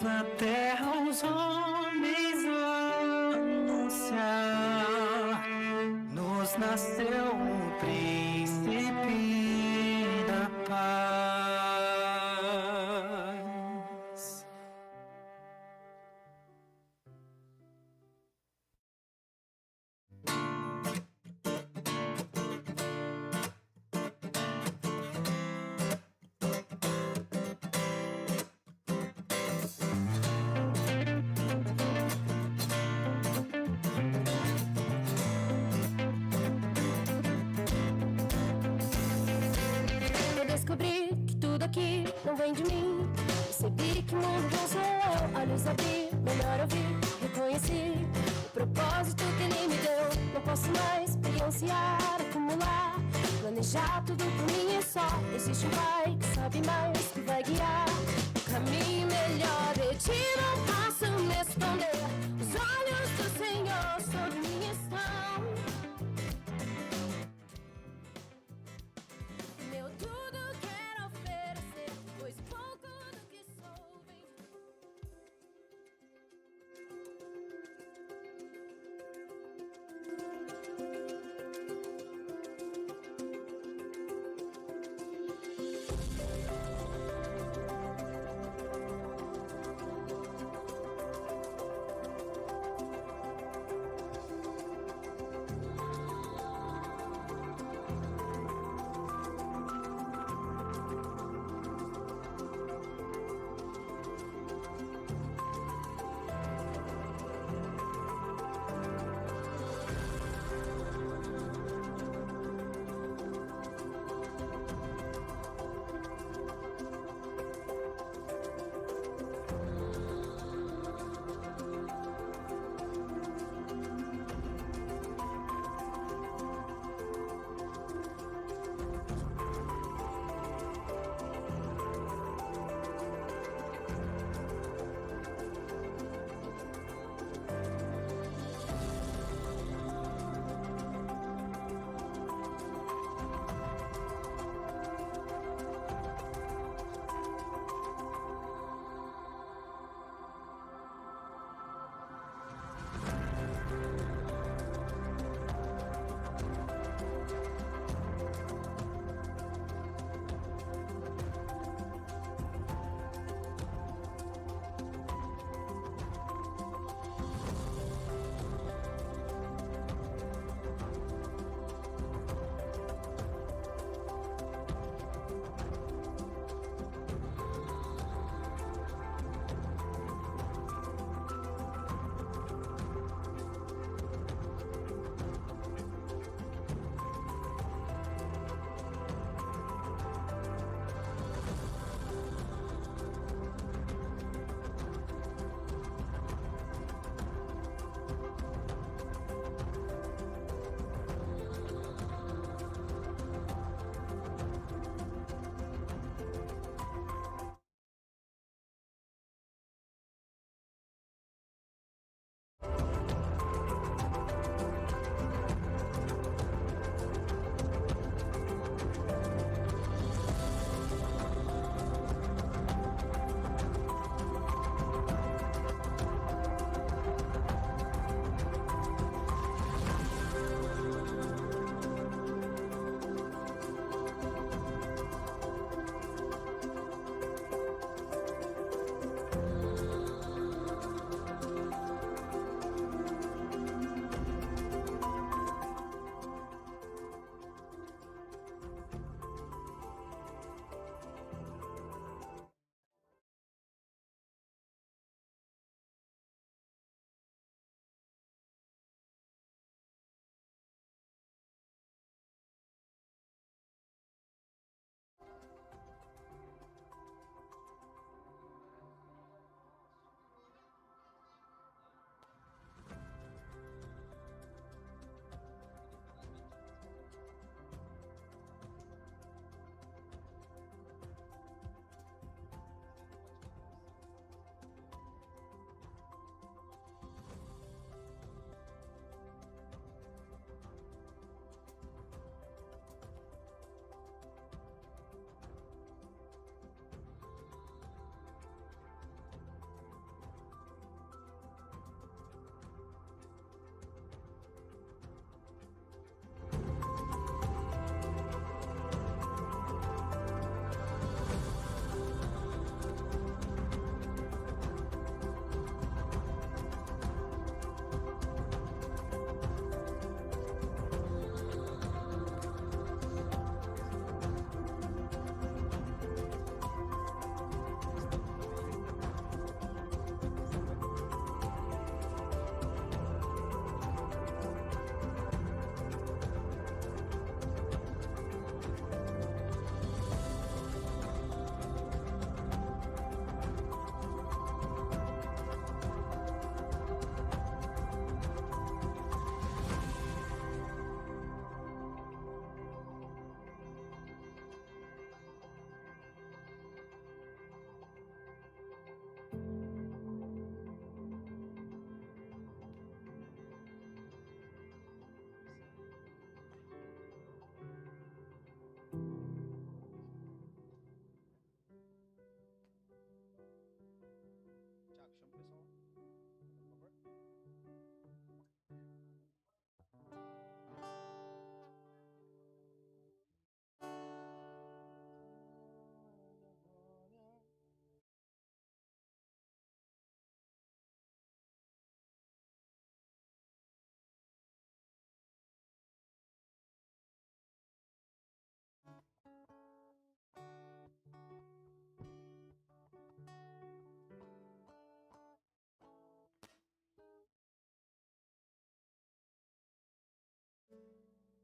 na terra os homens anunciar, nos nasceu o príncipe da paz. Eu descobri que tudo aqui não vem de mim. Percebi que o mundo não sou eu. Olhos abri, melhor ouvir. Reconheci o propósito que ele me deu. Não posso mais experienciar, acumular, planejar tudo por mim e só. Existe um pai que sabe mais, que vai guiar o caminho melhor. De ti não posso me esconder. Os olhos do Senhor sobre mim estão. Meu tudo quero oferecer, pois pouco do que sou vem de ti.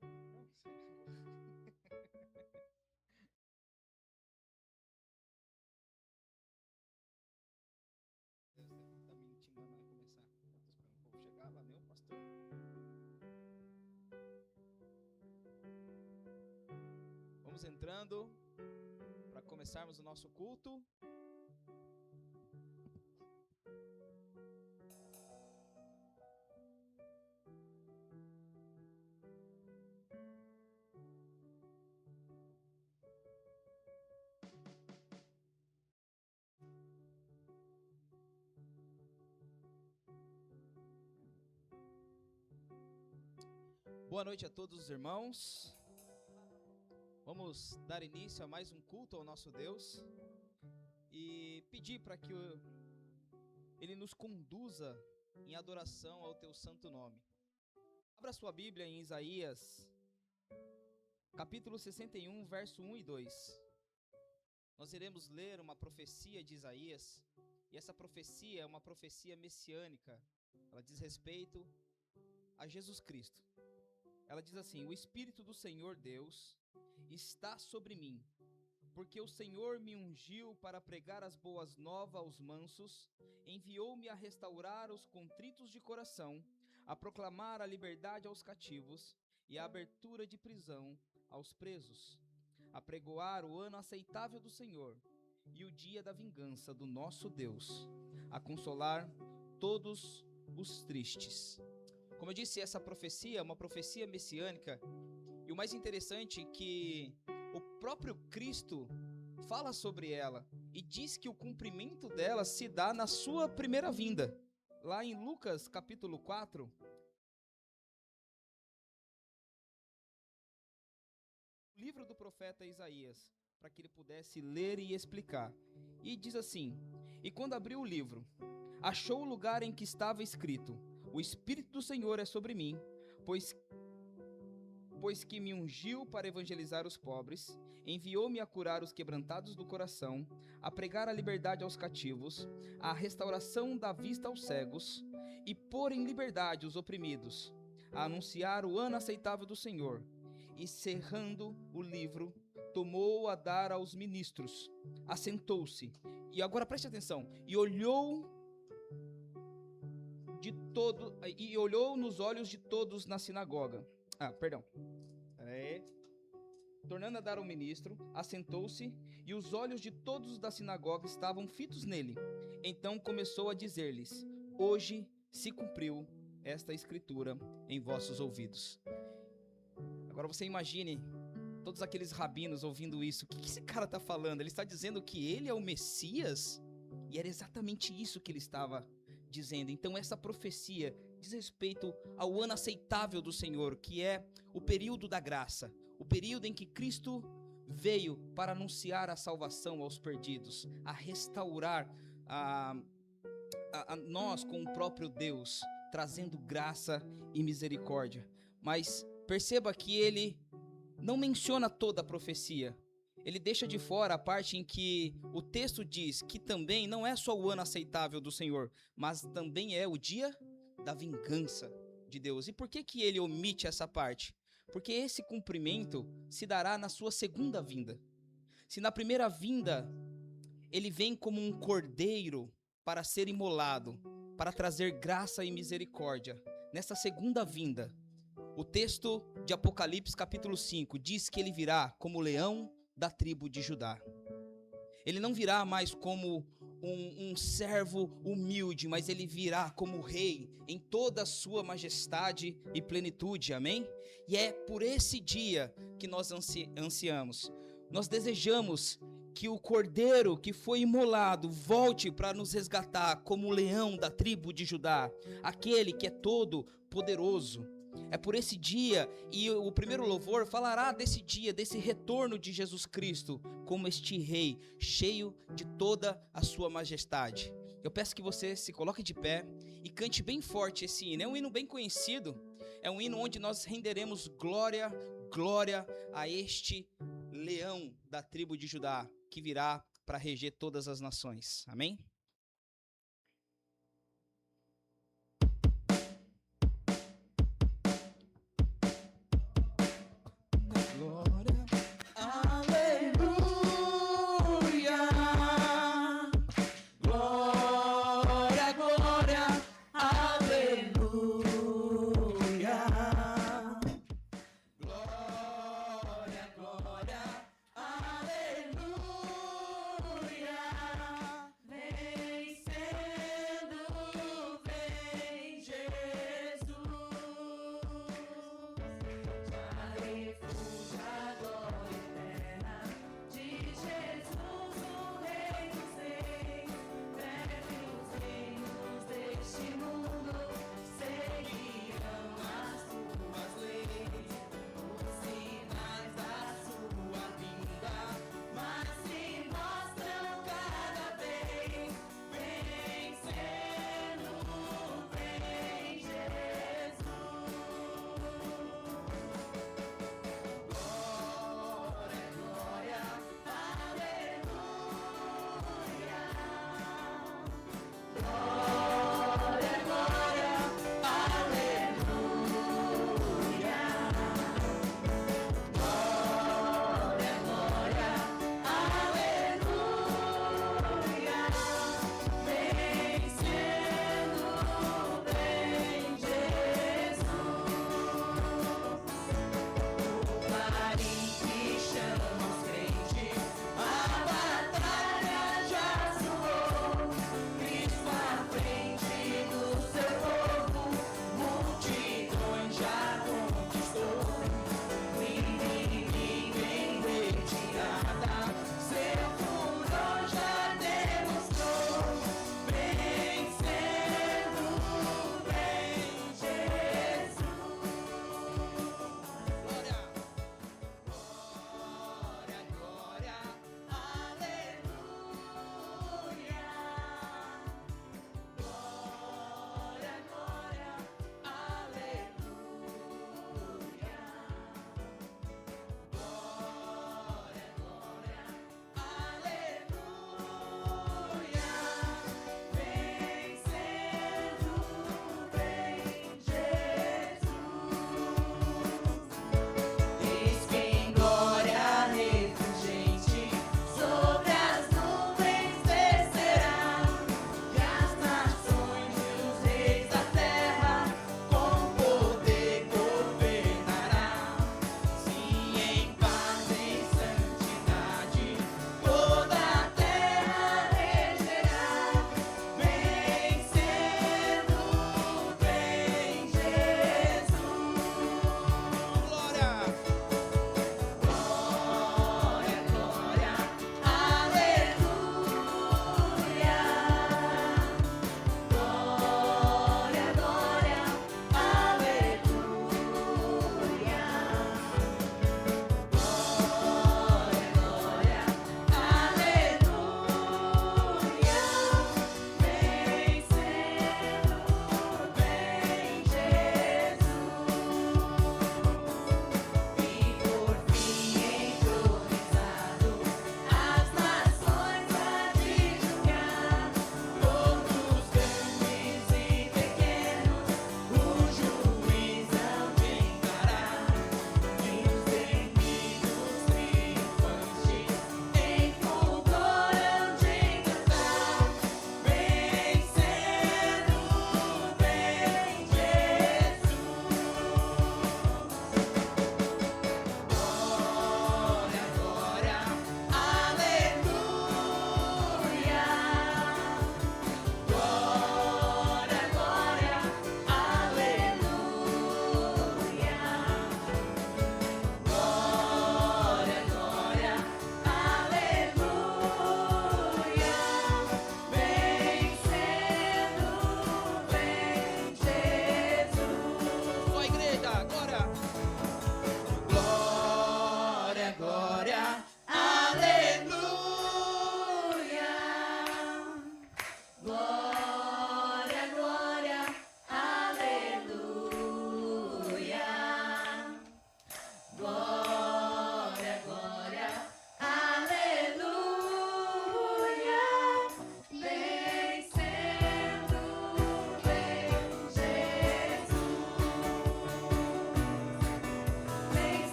Tá me intimando a começar. Eu tô esperando o povo chegar lá, meu pastor. Vamos entrando para começarmos o nosso culto. Boa noite a todos os irmãos. Vamos dar início a mais um culto ao nosso Deus e pedir para que Ele nos conduza em adoração ao Teu santo nome. Abra sua Bíblia em Isaías, capítulo 61, verso 1 e 2. Nós iremos ler uma profecia de Isaías, e essa profecia é uma profecia messiânica. Ela diz respeito a Jesus Cristo. Ela diz assim: o Espírito do Senhor Deus está sobre mim, porque o Senhor me ungiu para pregar as boas novas aos mansos, enviou-me a restaurar os contritos de coração, a proclamar a liberdade aos cativos e a abertura de prisão aos presos, a pregoar o ano aceitável do Senhor e o dia da vingança do nosso Deus, a consolar todos os tristes. Como eu disse, essa profecia é uma profecia messiânica, e o mais interessante é que o próprio Cristo fala sobre ela e diz que o cumprimento dela se dá na sua primeira vinda. Lá em Lucas capítulo 4, o livro do profeta Isaías, para que ele pudesse ler e explicar. E diz assim: e quando abriu o livro, achou o lugar em que estava escrito: o Espírito do Senhor é sobre mim, pois que me ungiu para evangelizar os pobres, enviou-me a curar os quebrantados do coração, a pregar a liberdade aos cativos, a restauração da vista aos cegos, e pôr em liberdade os oprimidos, a anunciar o ano aceitável do Senhor. E cerrando o livro, tomou a dar aos ministros, assentou-se, e agora preste atenção, e olhou nos olhos de todos na sinagoga. Tornando a dar ao ministro, assentou-se, e os olhos de todos da sinagoga estavam fitos nele. Então começou a dizer-lhes: hoje se cumpriu esta escritura em vossos ouvidos. Agora você imagine todos aqueles rabinos ouvindo isso. O que esse cara está falando? Ele está dizendo que ele é o Messias? E era exatamente isso que ele estava dizendo. Então essa profecia diz respeito ao ano aceitável do Senhor, que é o período da graça, o período em que Cristo veio para anunciar a salvação aos perdidos, a restaurar a nós com o próprio Deus, trazendo graça e misericórdia. Mas perceba que ele não menciona toda a profecia. Ele deixa de fora a parte em que o texto diz que também não é só o ano aceitável do Senhor, mas também é o dia da vingança de Deus. E por que ele omite essa parte? Porque esse cumprimento se dará na sua segunda vinda. Se na primeira vinda ele vem como um cordeiro para ser imolado, para trazer graça e misericórdia, nessa segunda vinda, o texto de Apocalipse capítulo 5 diz que ele virá como leão da tribo de Judá. Ele não virá mais como um servo humilde, mas ele virá como rei em toda a sua majestade e plenitude, amém? E é por esse dia que nós ansiamos. Nós desejamos que o cordeiro que foi imolado volte para nos resgatar como o leão da tribo de Judá, aquele que é todo poderoso. É por esse dia, e o primeiro louvor falará desse dia, desse retorno de Jesus Cristo, como este rei, cheio de toda a sua majestade. Eu peço que você se coloque de pé e cante bem forte esse hino. É um hino bem conhecido, é um hino onde nós renderemos glória, glória a este leão da tribo de Judá, que virá para reger todas as nações. Amém? Glória, aleluia. Glória, glória, aleluia. Glória, glória, aleluia. Vem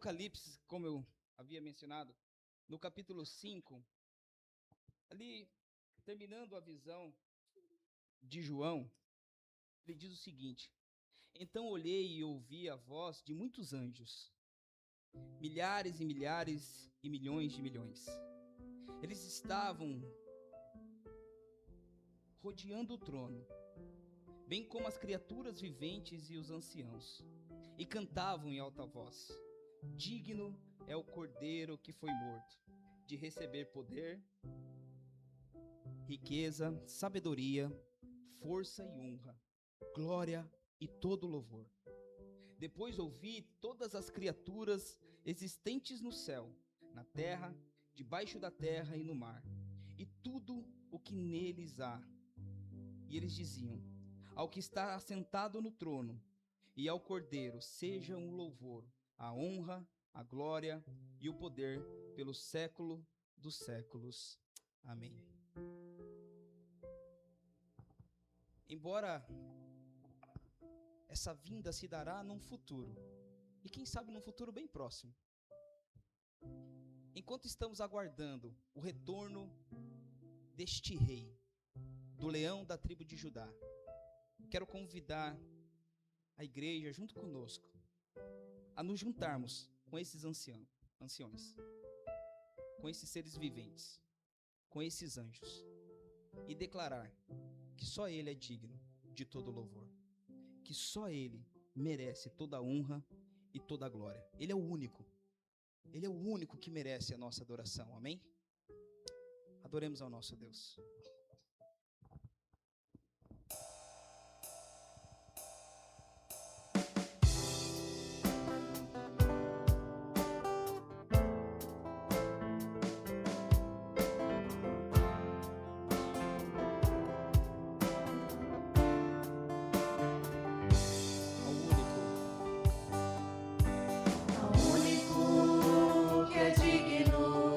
Apocalipse, como eu havia mencionado, no capítulo 5, ali, terminando a visão de João, ele diz o seguinte: então olhei e ouvi a voz de muitos anjos, milhares e milhares e milhões de milhões. Eles estavam rodeando o trono, bem como as criaturas viventes e os anciãos, e cantavam em alta voz: digno é o Cordeiro que foi morto, de receber poder, riqueza, sabedoria, força e honra, glória e todo louvor. Depois ouvi todas as criaturas existentes no céu, na terra, debaixo da terra e no mar, e tudo o que neles há. E eles diziam: ao que está assentado no trono e ao Cordeiro sejam o louvor, a honra, a glória e o poder pelo século dos séculos. Amém. Embora essa vinda se dará num futuro, e quem sabe num futuro bem próximo, enquanto estamos aguardando o retorno deste rei, do leão da tribo de Judá, quero convidar a igreja junto conosco a nos juntarmos com esses anciões, com esses seres viventes, com esses anjos, e declarar que só Ele é digno de todo louvor, que só Ele merece toda a honra e toda a glória. Ele é o único que merece a nossa adoração, amém? Adoremos ao nosso Deus. Ao único que é digno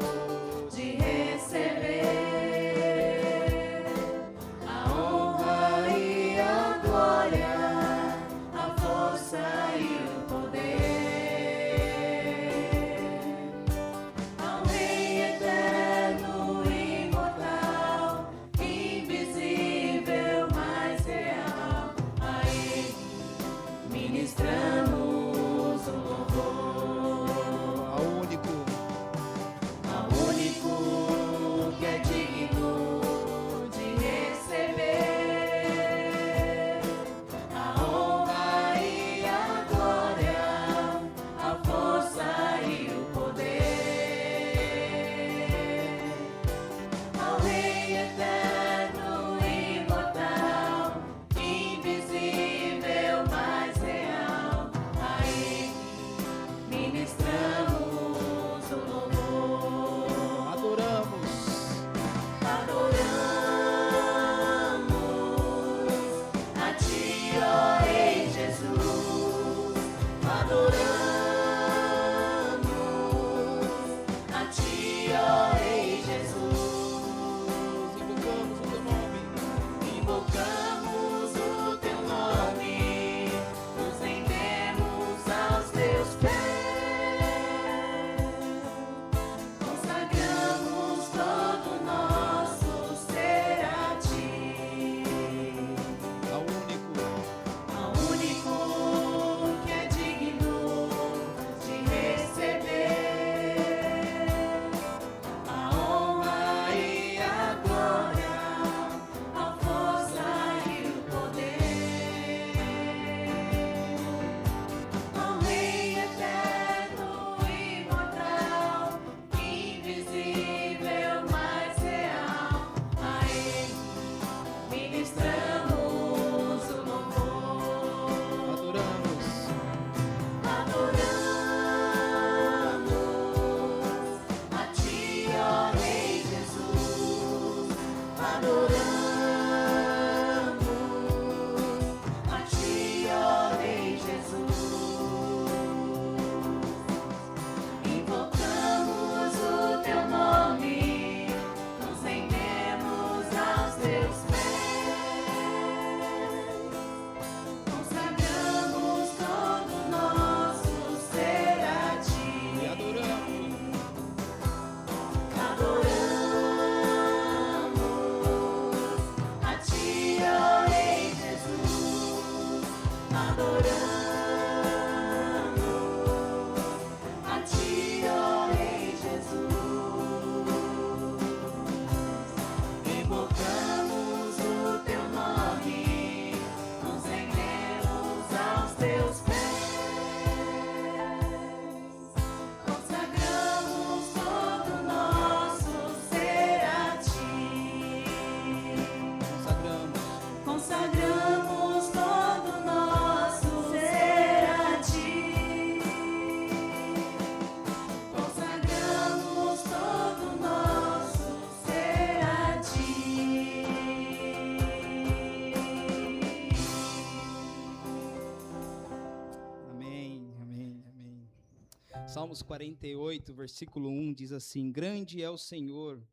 Salmos 48, versículo 1 diz assim: Grande é o Senhor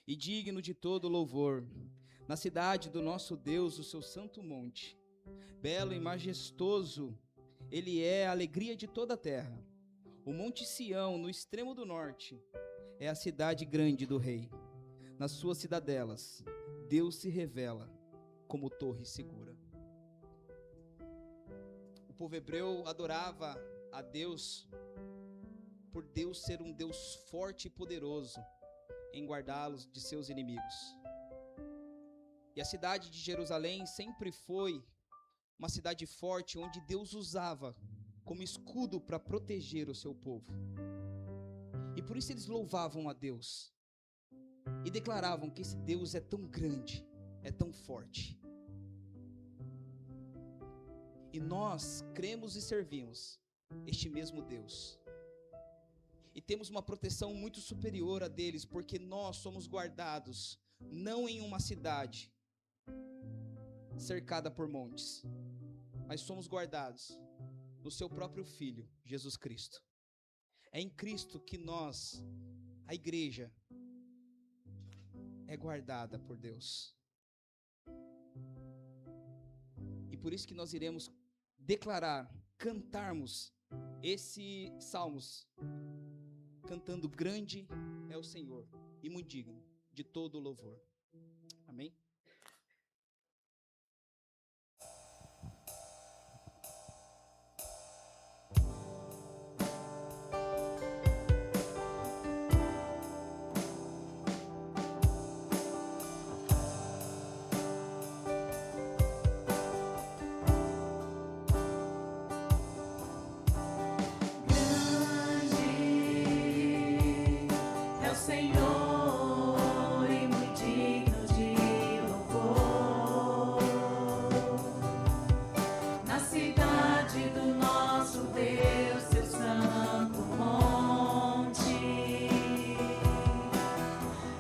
e digno de todo louvor, na cidade do nosso Deus, o seu santo monte. Belo e majestoso, ele é a alegria de toda a terra. O monte Sião, no extremo do norte, é a cidade grande do rei. Nas suas cidadelas, Deus se revela como torre segura. O povo hebreu adorava a Deus por Deus ser um Deus forte e poderoso em guardá-los de seus inimigos. E a cidade de Jerusalém sempre foi uma cidade forte, onde Deus usava como escudo para proteger o seu povo. E por isso eles louvavam a Deus e declaravam que esse Deus é tão grande, é tão forte. E nós cremos e servimos este mesmo Deus. E temos uma proteção muito superior a deles, porque nós somos guardados não em uma cidade cercada por montes, mas somos guardados no seu próprio Filho, Jesus Cristo. É em Cristo que nós, a igreja, é guardada por Deus. E por isso que nós iremos declarar, cantarmos esse salmos, cantando: grande é o Senhor e muito digno de todo o louvor. Amém? É o Senhor e muito digno de louvor. Na cidade do nosso Deus, seu santo monte,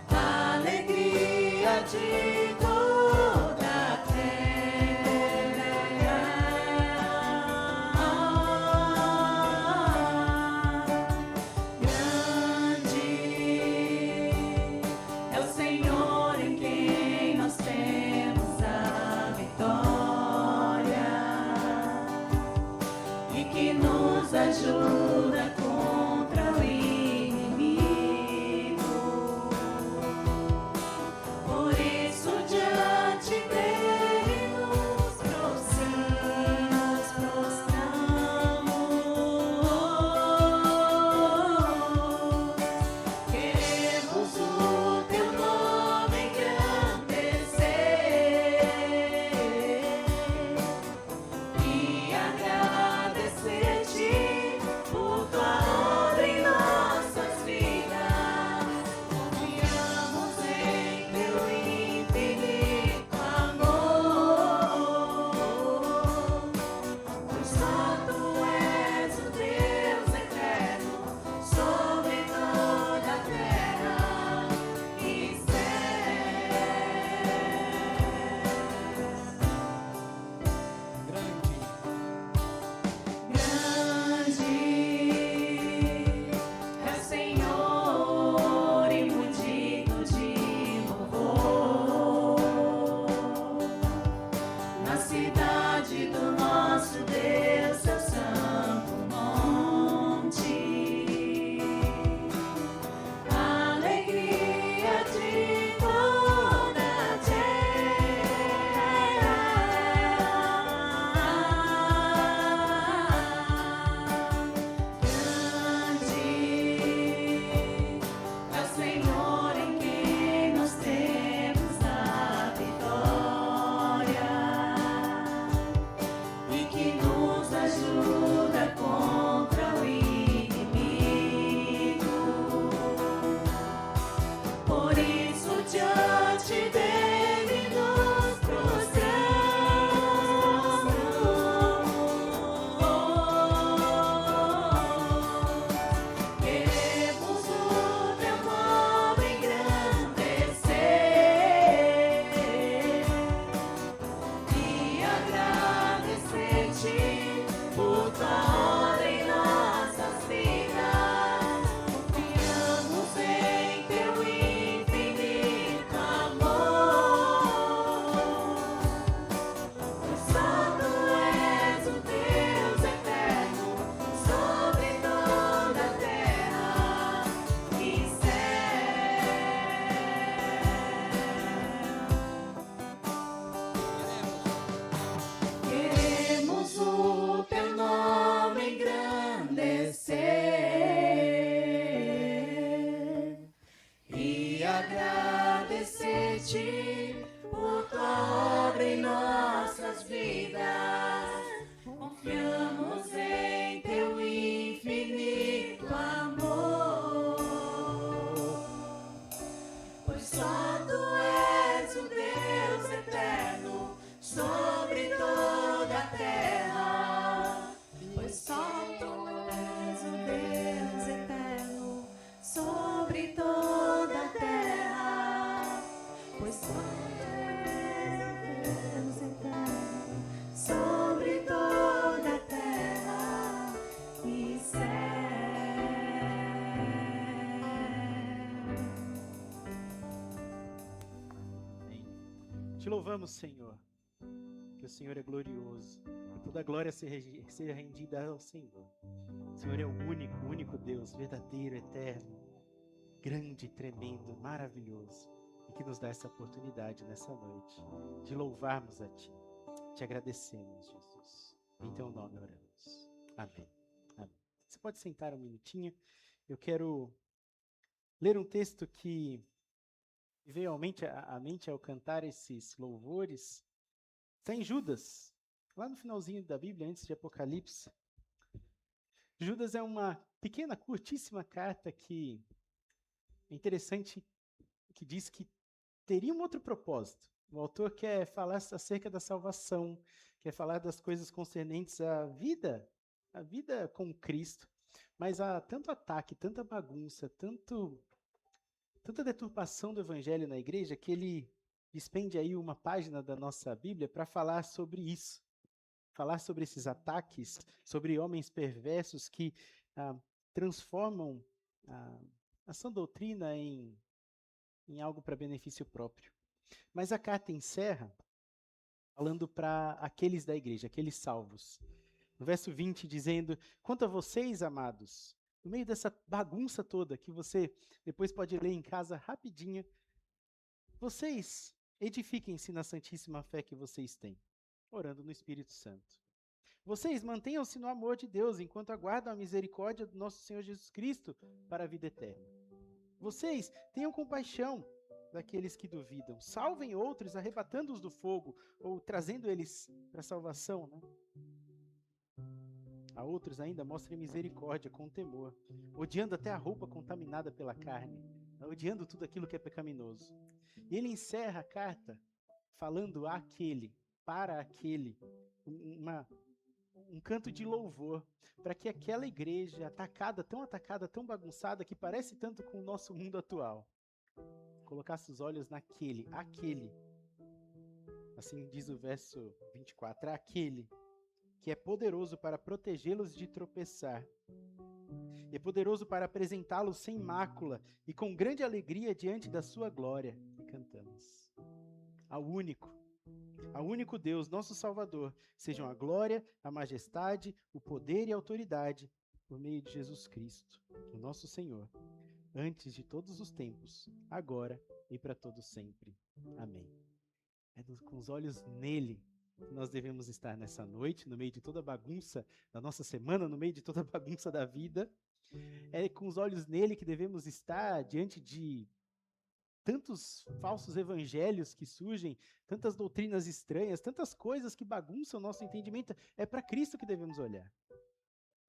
a alegria de toda a terra. É o Senhor em quem nós temos a vitória e que nos ajuda contra o inimigo. Por isso diante dele nos prostramos. Queremos o teu nome engrandecer e agradecer-te Tu és o Deus eterno sobre toda a terra, pois tu és o Deus eterno sobre toda a terra e céu. Amém. Te louvamos, Senhor, que o Senhor é glorioso, que toda a glória seja rendida ao Senhor. O Senhor é o único Deus, verdadeiro, eterno, grande, tremendo, maravilhoso, e que nos dá essa oportunidade nessa noite de louvarmos a Ti. Te agradecemos, Jesus. Em Teu nome oramos. Amém. Amém. Você pode sentar um minutinho. Eu quero ler um texto que me veio à mente ao cantar esses louvores. Está em Judas, lá no finalzinho da Bíblia, antes de Apocalipse. Judas é uma pequena, curtíssima carta que é interessante, que diz que teria um outro propósito. O autor quer falar acerca da salvação, quer falar das coisas concernentes à vida com Cristo, mas há tanto ataque, tanta bagunça, tanta deturpação do evangelho na igreja, que ele despende aí uma página da nossa Bíblia para falar sobre isso. Falar sobre esses ataques, sobre homens perversos que transformam a sã doutrina em algo para benefício próprio. Mas a carta encerra falando para aqueles da igreja, aqueles salvos. No verso 20, dizendo: quanto a vocês, amados, no meio dessa bagunça toda, que você depois pode ler em casa rapidinho, vocês edifiquem-se na santíssima fé que vocês têm, orando no Espírito Santo. Vocês mantenham-se no amor de Deus, enquanto aguardam a misericórdia do nosso Senhor Jesus Cristo para a vida eterna. Vocês tenham compaixão daqueles que duvidam. Salvem outros, arrebatando-os do fogo, ou trazendo eles para a salvação, né? A outros ainda mostrem misericórdia com temor, odiando até a roupa contaminada pela carne, odiando tudo aquilo que é pecaminoso. E ele encerra a carta falando para aquele, um canto de louvor, para que aquela igreja tão atacada, tão bagunçada, que parece tanto com o nosso mundo atual, colocasse os olhos naquele, assim diz o verso 24, aquele que é poderoso para protegê-los de tropeçar, e é poderoso para apresentá-los sem mácula e com grande alegria diante da sua glória. E cantamos: ao único Deus, nosso Salvador, sejam a glória, a majestade, o poder e a autoridade por meio de Jesus Cristo, o nosso Senhor, antes de todos os tempos, agora e para todo sempre. Amém. É com os olhos nele que nós devemos estar nessa noite, no meio de toda a bagunça da nossa semana, no meio de toda a bagunça da vida. É com os olhos nele que devemos estar diante de tantos falsos evangelhos que surgem, tantas doutrinas estranhas, tantas coisas que bagunçam o nosso entendimento. É para Cristo que devemos olhar.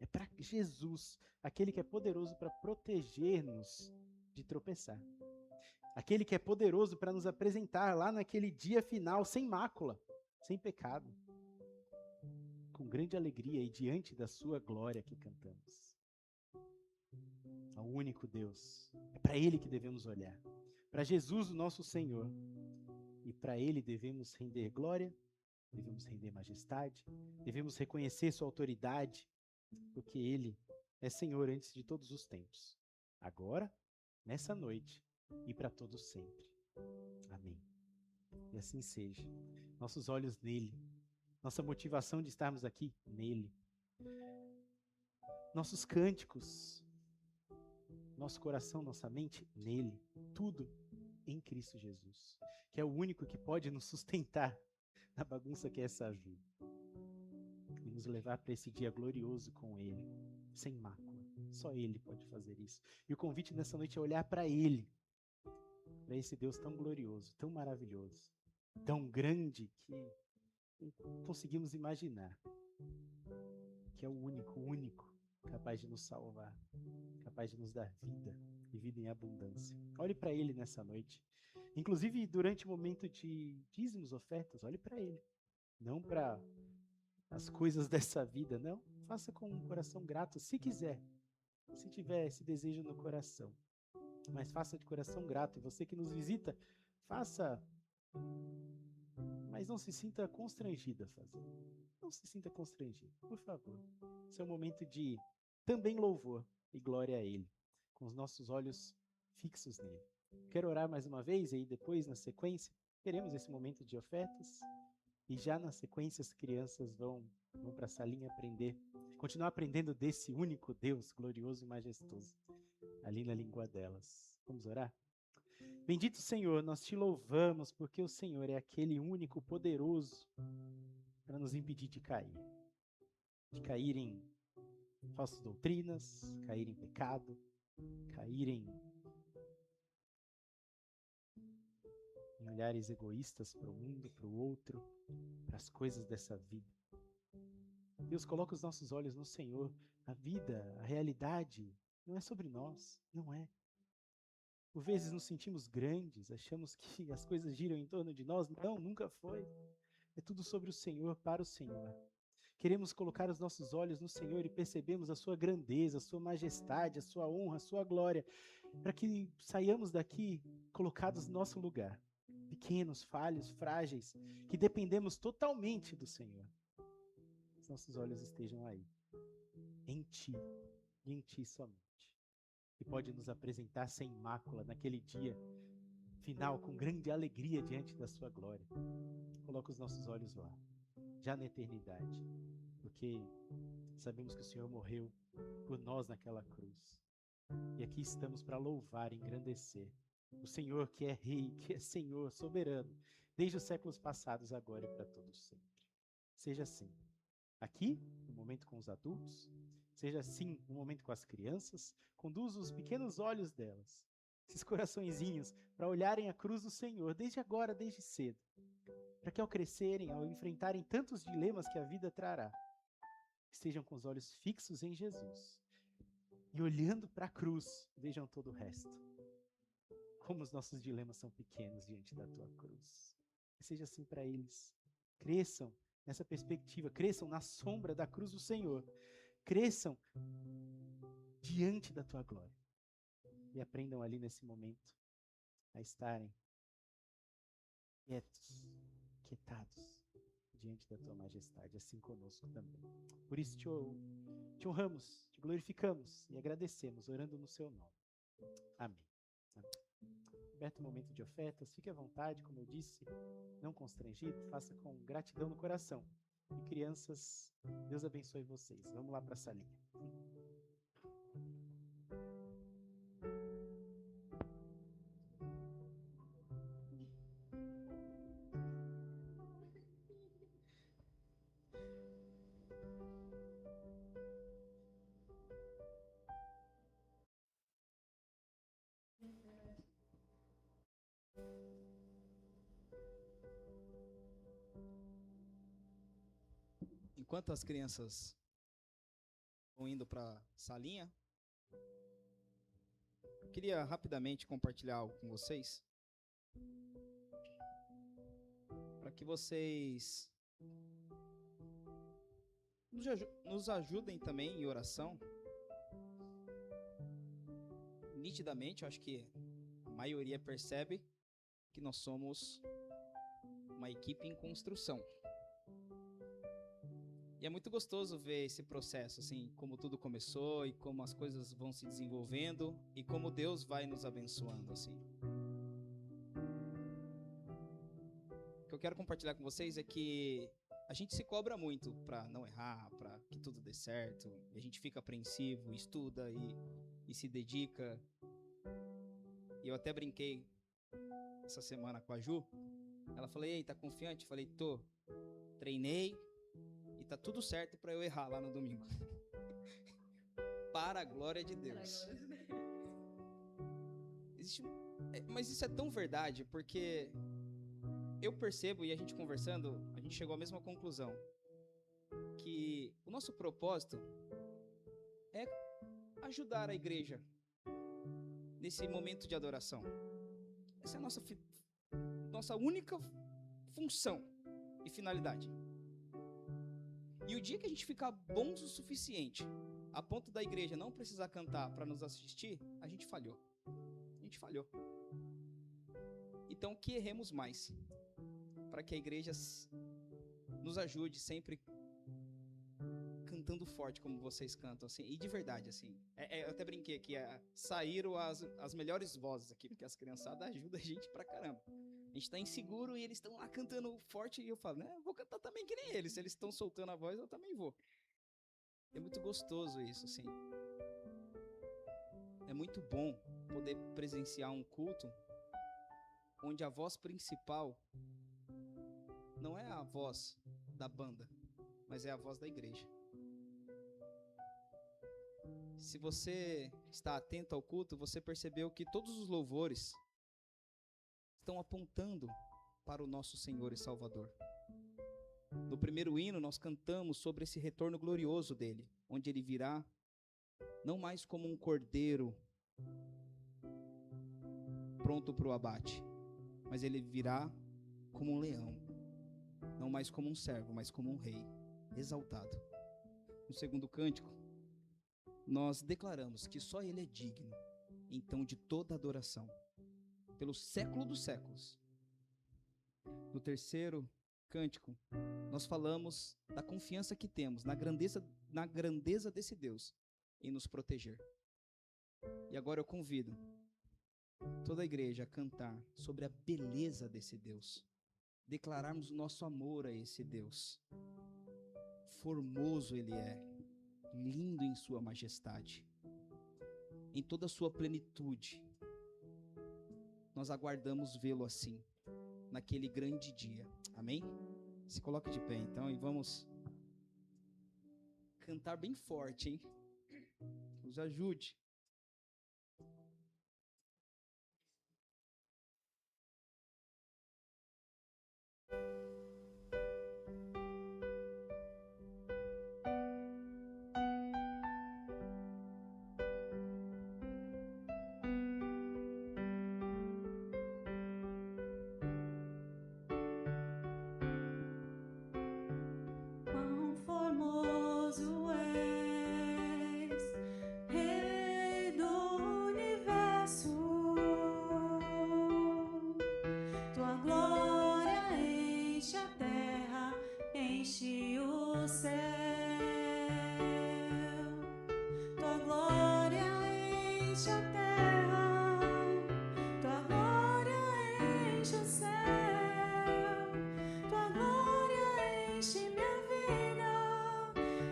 É para Jesus, aquele que é poderoso para proteger-nos de tropeçar. Aquele que é poderoso para nos apresentar lá naquele dia final, sem mácula, sem pecado, com grande alegria e diante da sua glória que cantamos. Ao único Deus. É para Ele que devemos olhar. Para Jesus, o nosso Senhor. E para Ele devemos render glória, devemos render majestade, devemos reconhecer sua autoridade, porque Ele é Senhor antes de todos os tempos. Agora, nessa noite e para todos sempre. Amém. E assim seja. Nossos olhos nele. Nossa motivação de estarmos aqui nele. Nossos cânticos. Nosso coração, nossa mente nele. Tudo em Cristo Jesus. Que é o único que pode nos sustentar na bagunça que é essa vida. E nos levar para esse dia glorioso com ele. Sem mácula. Só ele pode fazer isso. E o convite nessa noite é olhar para ele. Para esse Deus tão glorioso, tão maravilhoso, tão grande que não conseguimos imaginar, que é o único capaz de nos salvar, capaz de nos dar vida e vida em abundância. Olhe para Ele nessa noite, inclusive durante o momento de dízimos, ofertas, olhe para Ele, não para as coisas dessa vida, não. faça com um coração grato, se quiser, se tiver esse desejo no coração. Mas faça de coração grato. E você que nos visita, faça, mas não se sinta constrangido a fazer. Não se sinta constrangido, por favor. Esse é um momento de também louvor e glória a Ele, com os nossos olhos fixos nele. Quero orar mais uma vez, e aí depois, na sequência, teremos esse momento de ofertas. E já na sequência, as crianças vão para a salinha continuar aprendendo desse único Deus glorioso e majestoso, ali na língua delas. Vamos orar? Bendito Senhor, nós te louvamos, porque o Senhor é aquele único poderoso para nos impedir de cair em falsas doutrinas, cair em pecado, cair em olhares egoístas para o mundo, para o outro, para as coisas dessa vida. Deus, coloca os nossos olhos no Senhor. A vida, a realidade, não é sobre nós, não é. Por vezes nos sentimos grandes, achamos que as coisas giram em torno de nós. Não, nunca foi. É tudo sobre o Senhor, para o Senhor. Queremos colocar os nossos olhos no Senhor e percebemos a sua grandeza, a sua majestade, a sua honra, a sua glória, para que saiamos daqui colocados no nosso lugar, pequenos, falhos, frágeis, que dependemos totalmente do Senhor. Os nossos olhos estejam aí, em Ti e em Ti somente. E pode nos apresentar sem mácula naquele dia final, com grande alegria diante da sua glória. Coloca os nossos olhos lá, já na eternidade, porque sabemos que o Senhor morreu por nós naquela cruz. E aqui estamos para louvar e engrandecer o Senhor que é Rei, que é Senhor, soberano, desde os séculos passados, agora e para todos sempre. Seja assim, aqui, no momento com os adultos, seja assim no momento com as crianças, conduza os pequenos olhos delas, esses coraçõezinhos, para olharem a cruz do Senhor, desde agora, desde cedo, para que ao crescerem, ao enfrentarem tantos dilemas que a vida trará, estejam com os olhos fixos em Jesus e olhando para a cruz, vejam todo o resto. Como os nossos dilemas são pequenos diante da tua cruz. Que seja assim para eles. Cresçam nessa perspectiva, cresçam na sombra da cruz do Senhor, cresçam diante da tua glória e aprendam ali nesse momento a estarem quietos, quietados diante da tua majestade, assim conosco também. Por isso te honramos, te glorificamos e agradecemos, orando no seu nome. Amém. Amém. Aberto o momento de ofertas, fique à vontade, como eu disse, não constrangido, faça com gratidão no coração. E crianças, Deus abençoe vocês. Vamos lá para a salinha. Enquanto as crianças vão indo para a salinha, eu queria rapidamente compartilhar algo com vocês, para que vocês nos ajudem também em oração. Nitidamente, eu acho que a maioria percebe que nós somos uma equipe em construção. E é muito gostoso ver esse processo, assim, como tudo começou e como as coisas vão se desenvolvendo e como Deus vai nos abençoando, assim. O que eu quero compartilhar com vocês é que a gente se cobra muito para não errar, para que tudo dê certo. E a gente fica apreensivo, estuda e se dedica. E eu até brinquei essa semana com a Ju. Ela falou: "Ei, tá confiante?" Eu falei: "Tô. Treinei. E tá tudo certo para eu errar lá no domingo." Para a glória de Deus. Mas isso é tão verdade, porque eu percebo, e a gente conversando, a gente chegou à mesma conclusão, que o nosso propósito é ajudar a igreja nesse momento de adoração. Essa é a nossa única função e finalidade. E o dia que a gente ficar bons o suficiente, a ponto da igreja não precisar cantar para nos assistir, a gente falhou. A gente falhou. Então que erremos mais, para que a igreja nos ajude sempre cantando forte como vocês cantam, assim, e de verdade, assim. Eu até brinquei aqui, saíram as melhores vozes aqui, porque as criançadas ajudam a gente pra caramba. A gente tá inseguro e eles estão lá cantando forte e eu falo, né, eu vou cantar também que nem eles. Se eles estão soltando a voz, eu também vou. É muito gostoso isso, assim. É muito bom poder presenciar um culto onde a voz principal não é a voz da banda, mas é a voz da igreja. Se você está atento ao culto, você percebeu que todos os louvores estão apontando para o nosso Senhor e Salvador. No primeiro hino, nós cantamos sobre esse retorno glorioso dele, onde ele virá não mais como um cordeiro pronto para o abate, mas ele virá como um leão, não mais como um servo, mas como um rei, exaltado. No segundo cântico, nós declaramos que só ele é digno, então, de toda adoração, pelo século dos séculos. No terceiro cântico, nós falamos da confiança que temos na grandeza desse Deus em nos proteger. E agora eu convido toda a igreja a cantar sobre a beleza desse Deus, declararmos o nosso amor a esse Deus. Formoso ele é, lindo em sua majestade, em toda a sua plenitude. Nós aguardamos vê-lo assim, naquele grande dia. Amém? Se coloque de pé então e vamos cantar bem forte, hein? Nos ajude. Quão formoso és, Rei do universo. Tua glória enche a terra, enche o céu. Tua glória enche a terra, tua glória enche o céu. Tua glória enche minha vida,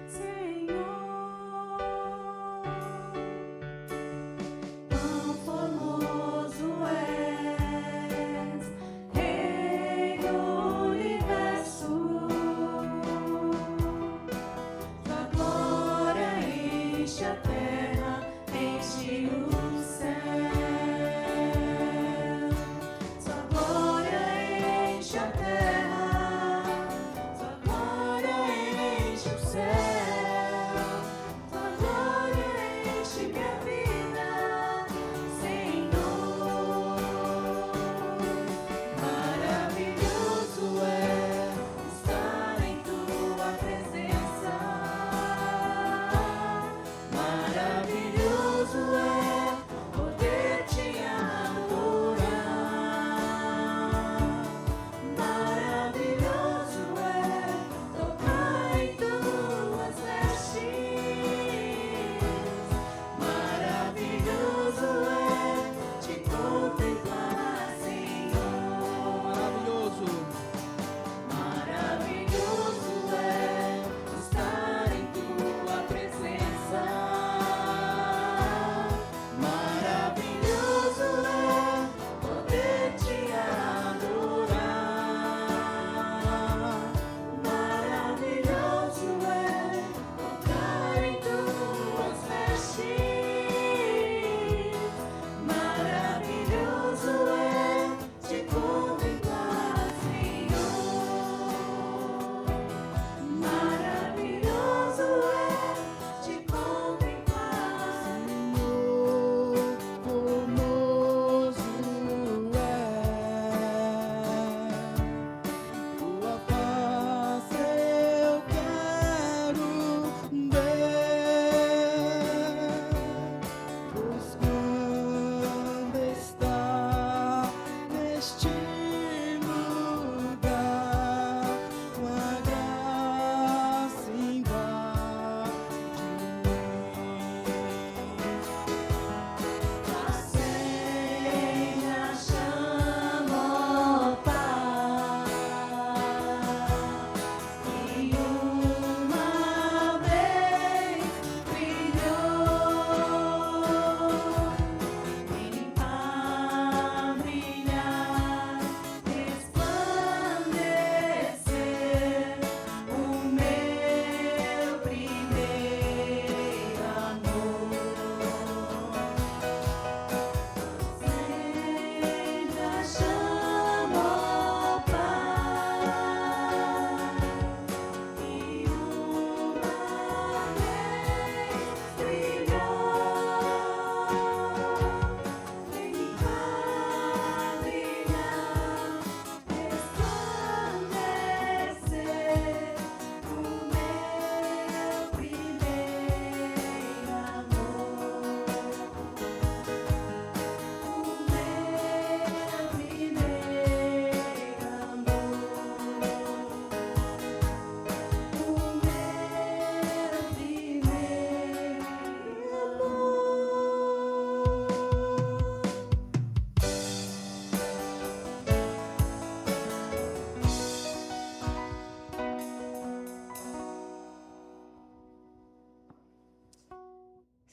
Senhor. Quão formoso és, Rei do universo. Tua glória enche a terra, enche o céu. Sua glória enche a terra, sua glória enche o céu. Tua glória enche minha vida, Senhor. Maravilhoso é estar em tua presença. Maravilhoso é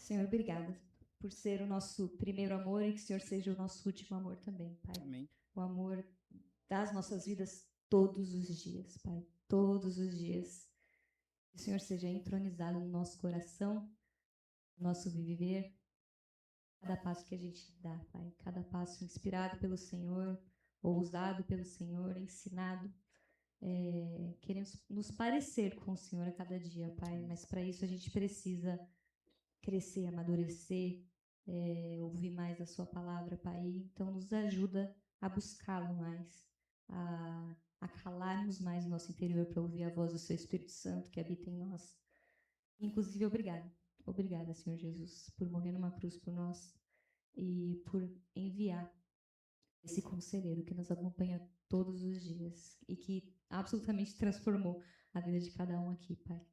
Senhor, obrigada por ser o nosso primeiro amor e que o Senhor seja o nosso último amor também, Pai. Amém. O amor das nossas vidas todos os dias, Pai. Todos os dias. Que o Senhor seja entronizado no nosso coração, no nosso viver. Cada passo que a gente dá, Pai. Cada passo inspirado pelo Senhor, ousado pelo Senhor, ensinado. Queremos nos parecer com o Senhor a cada dia, Pai. Mas para isso a gente precisa crescer, amadurecer, ouvir mais a sua palavra, Pai. Então nos ajuda a buscá-lo mais, a calarmos mais o nosso interior para ouvir a voz do seu Espírito Santo que habita em nós. Inclusive, obrigada, Senhor Jesus, por morrer numa cruz por nós e por enviar esse conselheiro que nos acompanha todos os dias e que absolutamente transformou a vida de cada um aqui, Pai.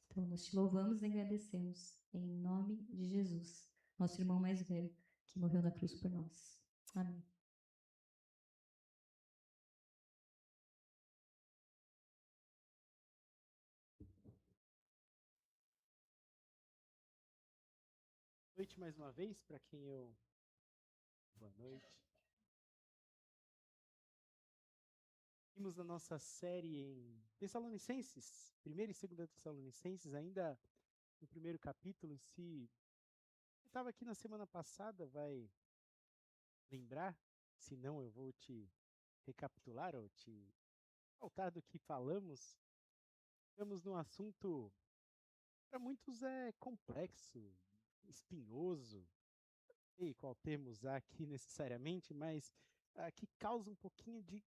Então, nós te louvamos e agradecemos em nome de Jesus, nosso irmão mais velho, que morreu na cruz por nós. Amém. Boa noite mais uma vez, para quem eu... Boa noite. Vimos na nossa série em Tessalonicenses, 1ª e 2ª Tessalonicenses, ainda no primeiro capítulo. Se você estava aqui na semana passada, vai lembrar, se não eu vou te recapitular ou te faltar do que falamos. Estamos num assunto, para muitos é complexo, espinhoso, não sei qual termo usar aqui necessariamente, mas que causa um pouquinho de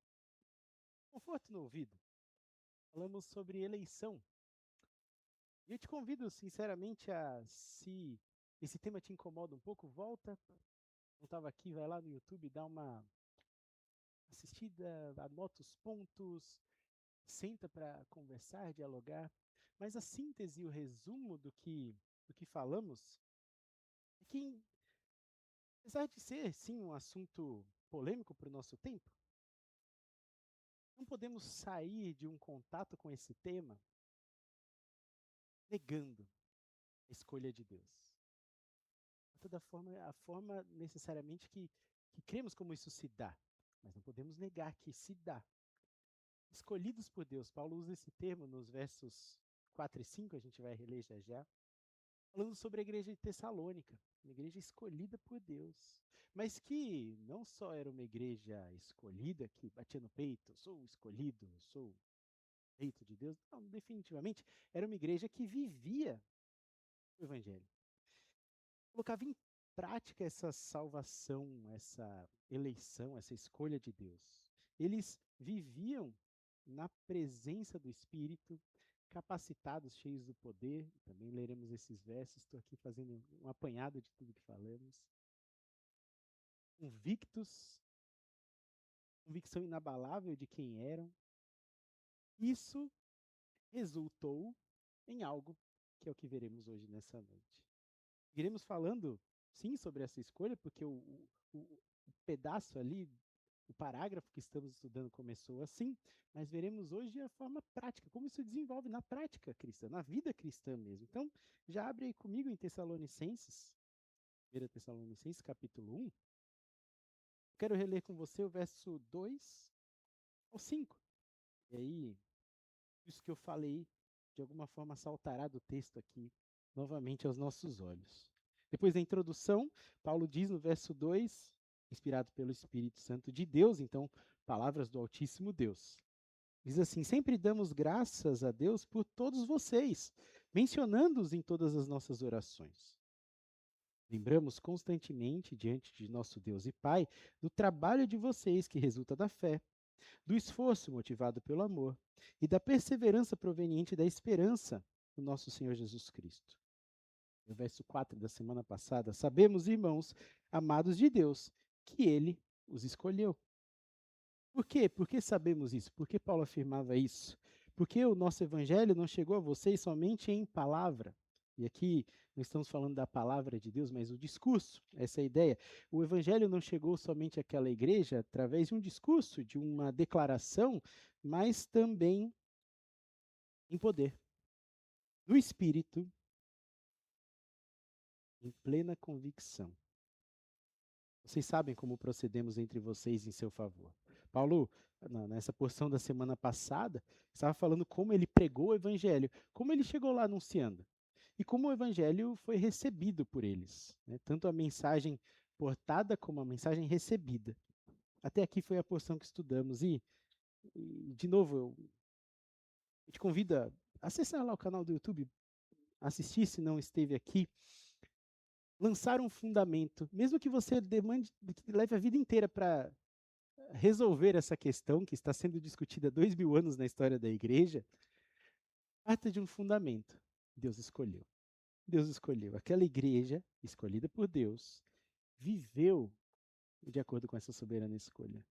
conforto no ouvido. Falamos sobre eleição. E eu te convido sinceramente se esse tema te incomoda um pouco, volta. Não estava aqui, vai lá no YouTube, dá uma assistida, anota os pontos, senta para conversar, dialogar. Mas a síntese e o resumo do que falamos é que, apesar de ser, sim, um assunto polêmico para o nosso tempo, não podemos sair de um contato com esse tema negando a escolha de Deus. A forma necessariamente que cremos como isso se dá, mas não podemos negar que se dá. Escolhidos por Deus, Paulo usa esse termo nos versos 4 e 5, a gente vai reler já já, falando sobre a igreja de Tessalônica, uma igreja escolhida por Deus, mas que não só era uma igreja escolhida, que batia no peito, sou escolhido, sou eleito de Deus, não, definitivamente, era uma igreja que vivia o Evangelho. Colocava em prática essa salvação, essa eleição, essa escolha de Deus. Eles viviam na presença do Espírito, capacitados, cheios do poder. Também leremos esses versos, estou aqui fazendo um apanhado de tudo que falamos. Convictos, convicção inabalável de quem eram. Isso resultou em algo que é o que veremos hoje nessa noite. Iremos falando, sim, sobre essa escolha, porque o pedaço ali, o parágrafo que estamos estudando começou assim, mas veremos hoje a forma prática, como isso desenvolve na prática cristã, na vida cristã mesmo. Então, já abre aí comigo em Tessalonicenses, 1 Tessalonicenses, capítulo 1. Quero reler com você o verso 2 ao 5. E aí, isso que eu falei, de alguma forma saltará do texto aqui, novamente aos nossos olhos. Depois da introdução, Paulo diz no verso 2, inspirado pelo Espírito Santo de Deus, então, palavras do Altíssimo Deus. Diz assim: sempre damos graças a Deus por todos vocês, mencionando-os em todas as nossas orações. Lembramos constantemente, diante de nosso Deus e Pai, do trabalho de vocês que resulta da fé, do esforço motivado pelo amor e da perseverança proveniente da esperança no nosso Senhor Jesus Cristo. No verso 4 da semana passada, sabemos, irmãos, amados de Deus, que Ele os escolheu. Por quê? Por que sabemos isso? Por que Paulo afirmava isso? Porque o nosso evangelho não chegou a vocês somente em palavra. E aqui não estamos falando da palavra de Deus, mas o discurso, essa é a ideia. O evangelho não chegou somente àquela igreja através de um discurso, de uma declaração, mas também em poder, no Espírito, em em plena convicção. Vocês sabem como procedemos entre vocês em seu favor. Paulo, nessa porção da semana passada, estava falando como ele pregou o evangelho, como ele chegou lá anunciando, e como o evangelho foi recebido por eles, né? Tanto a mensagem portada como a mensagem recebida. Até aqui foi a porção que estudamos. E de novo, eu te convido a acessar lá o canal do YouTube, assistir se não esteve aqui, lançar um fundamento, mesmo que você que leve a vida inteira para resolver essa questão que está sendo discutida há 2000 anos na história da igreja, parta de um fundamento. Deus escolheu. Deus escolheu. Aquela igreja, escolhida por Deus, viveu de acordo com essa soberana escolha.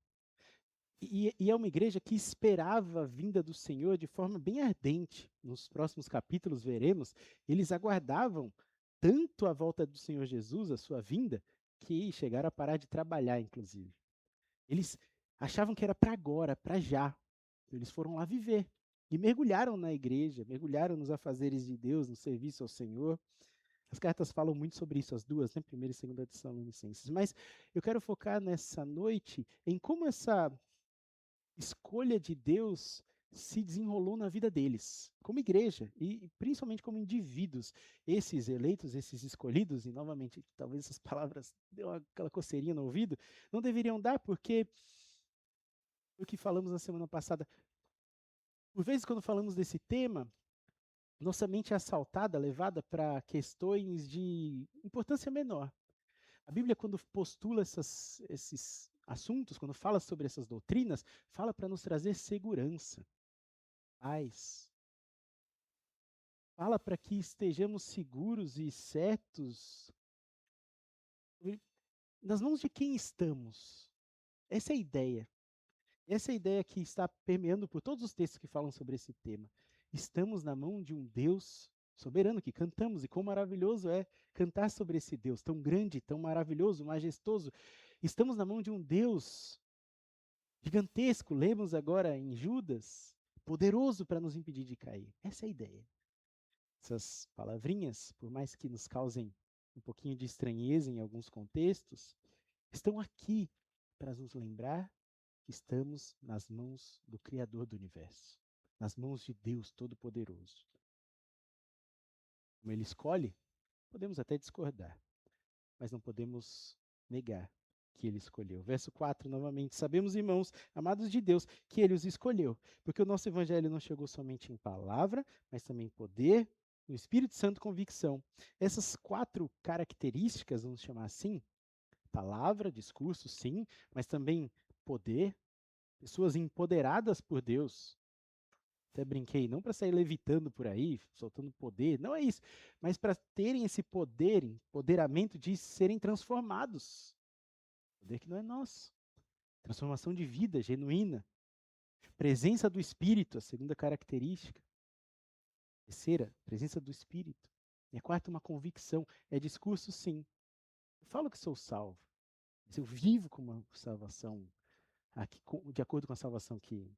E é uma igreja que esperava a vinda do Senhor de forma bem ardente. Nos próximos capítulos veremos, eles aguardavam tanto a volta do Senhor Jesus, a sua vinda, que chegaram a parar de trabalhar, inclusive. Eles achavam que era para agora, para já. Eles foram lá viver e mergulharam na igreja, mergulharam nos afazeres de Deus, no serviço ao Senhor. As cartas falam muito sobre isso, as duas, né? 1ª e 2ª Tessalonicenses. Mas eu quero focar nessa noite em como essa escolha de Deus se desenrolou na vida deles, como igreja e principalmente como indivíduos. Esses eleitos, esses escolhidos, e novamente, talvez essas palavras deu aquela coceirinha no ouvido, não deveriam dar, porque o que falamos na semana passada, por vezes quando falamos desse tema, nossa mente é assaltada, levada para questões de importância menor. A Bíblia, quando postula esses assuntos, quando fala sobre essas doutrinas, fala para nos trazer segurança, paz. Fala para que estejamos seguros e certos nas mãos de quem estamos. Essa é a ideia. Essa é a ideia que está permeando por todos os textos que falam sobre esse tema. Estamos na mão de um Deus soberano, que cantamos, e quão maravilhoso é cantar sobre esse Deus tão grande, tão maravilhoso, majestoso. Estamos na mão de um Deus gigantesco, lemos agora em Judas, poderoso para nos impedir de cair. Essa é a ideia. Essas palavrinhas, por mais que nos causem um pouquinho de estranheza em alguns contextos, estão aqui para nos lembrar que estamos nas mãos do Criador do Universo, nas mãos de Deus Todo-Poderoso. Como Ele escolhe, podemos até discordar, mas não podemos negar que Ele escolheu. Verso 4, novamente. Sabemos, irmãos, amados de Deus, que Ele os escolheu, porque o nosso Evangelho não chegou somente em palavra, mas também em poder, no Espírito Santo, convicção. Essas 4 características, vamos chamar assim, palavra, discurso, sim, mas também poder, pessoas empoderadas por Deus. Até brinquei, não para sair levitando por aí, soltando poder, não é isso, mas para terem esse poder, empoderamento de serem transformados. Poder que não é nosso. Transformação de vida genuína. Presença do Espírito, a 2ª característica. 3ª, presença do Espírito. E a 4ª, uma convicção. É discurso, sim. Eu falo que sou salvo, mas eu vivo com uma salvação, de acordo com a salvação que eu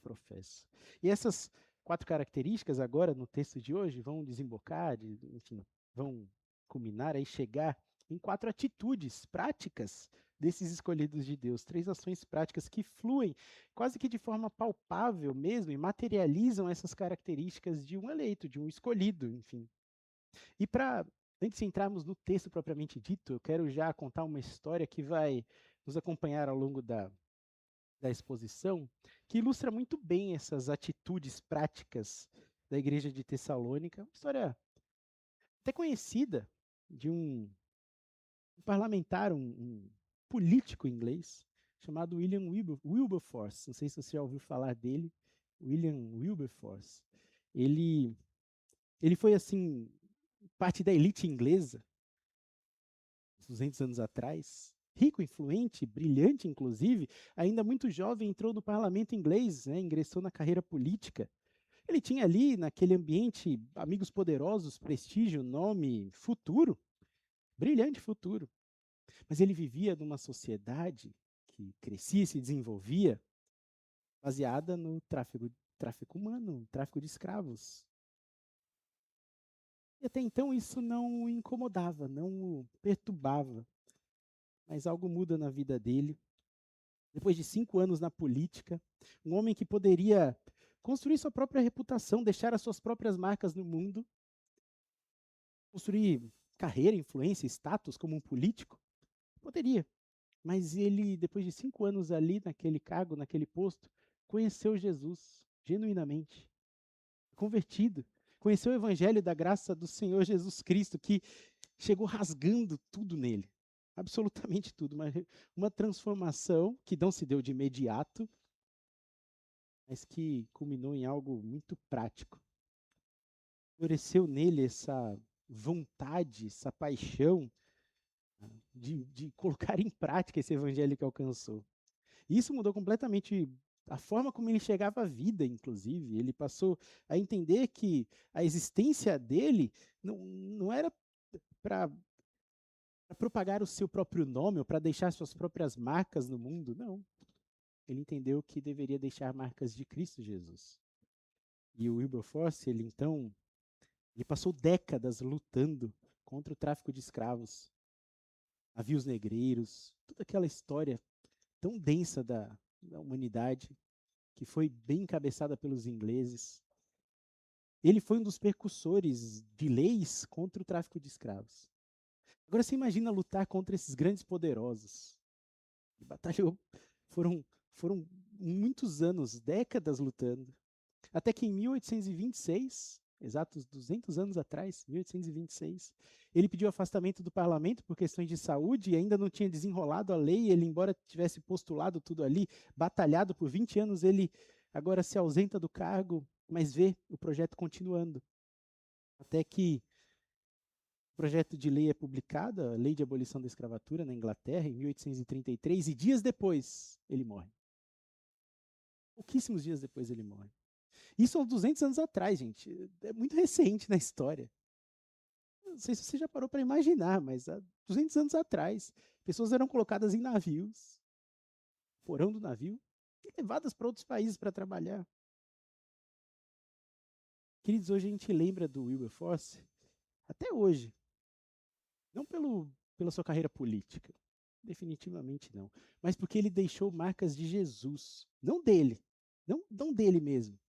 professo. E essas 4 características agora, no texto de hoje, vão desembocar, enfim, vão culminar e chegar em 4 atitudes práticas desses escolhidos de Deus. 3 ações práticas que fluem quase que de forma palpável mesmo e materializam essas características de um eleito, de um escolhido, enfim. E antes de entrarmos no texto propriamente dito, eu quero já contar uma história que vai nos acompanhar ao longo da exposição, que ilustra muito bem essas atitudes práticas da igreja de Tessalônica. Uma história até conhecida de um parlamentar, um político inglês, chamado William Wilberforce. Não sei se você já ouviu falar dele. William Wilberforce. Ele foi, assim, parte da elite inglesa, 200 anos atrás. Rico, influente, brilhante, inclusive, ainda muito jovem, entrou no parlamento inglês, né, ingressou na carreira política. Ele tinha ali, naquele ambiente, amigos poderosos, prestígio, nome, futuro, brilhante futuro. Mas ele vivia numa sociedade que crescia e se desenvolvia baseada no tráfico humano, tráfico de escravos. E até então isso não o incomodava, não o perturbava. Mas algo muda na vida dele. Depois de 5 anos na política, um homem que poderia construir sua própria reputação, deixar as suas próprias marcas no mundo, construir carreira, influência, status como um político, poderia. Mas ele, depois de 5 anos ali naquele cargo, naquele posto, conheceu Jesus genuinamente, convertido. Conheceu o evangelho da graça do Senhor Jesus Cristo, que chegou rasgando tudo nele. Absolutamente tudo. Uma transformação que não se deu de imediato, mas que culminou em algo muito prático. Floresceu nele essa vontade, essa paixão de colocar em prática esse evangelho que alcançou. E isso mudou completamente a forma como ele chegava à vida, inclusive. Ele passou a entender que a existência dele não era para propagar o seu próprio nome ou para deixar suas próprias marcas no mundo, não. Ele entendeu que deveria deixar marcas de Cristo Jesus. E o Wilberforce, ele passou décadas lutando contra o tráfico de escravos, navios negreiros, toda aquela história tão densa da humanidade, que foi bem encabeçada pelos ingleses. Ele foi um dos precursores de leis contra o tráfico de escravos. Agora você imagina lutar contra esses grandes poderosos. Ele batalhou, foram muitos anos, décadas lutando, até que em 1826, exatos 200 anos atrás, 1826, ele pediu afastamento do parlamento por questões de saúde e ainda não tinha desenrolado a lei. Ele, embora tivesse postulado tudo ali, batalhado por 20 anos, ele agora se ausenta do cargo, mas vê o projeto continuando. Até que o projeto de lei é publicado, a Lei de Abolição da Escravatura, na Inglaterra, em 1833, e dias depois ele morre. Pouquíssimos dias depois ele morre. Isso há 200 anos atrás, gente. É muito recente na história. Não sei se você já parou para imaginar, mas há 200 anos atrás, pessoas eram colocadas em navios, porão do navio, e levadas para outros países para trabalhar. Queridos, hoje a gente lembra do Wilberforce, até hoje. Não pela sua carreira política, definitivamente não, mas porque ele deixou marcas de Jesus, não dele, não dele mesmo.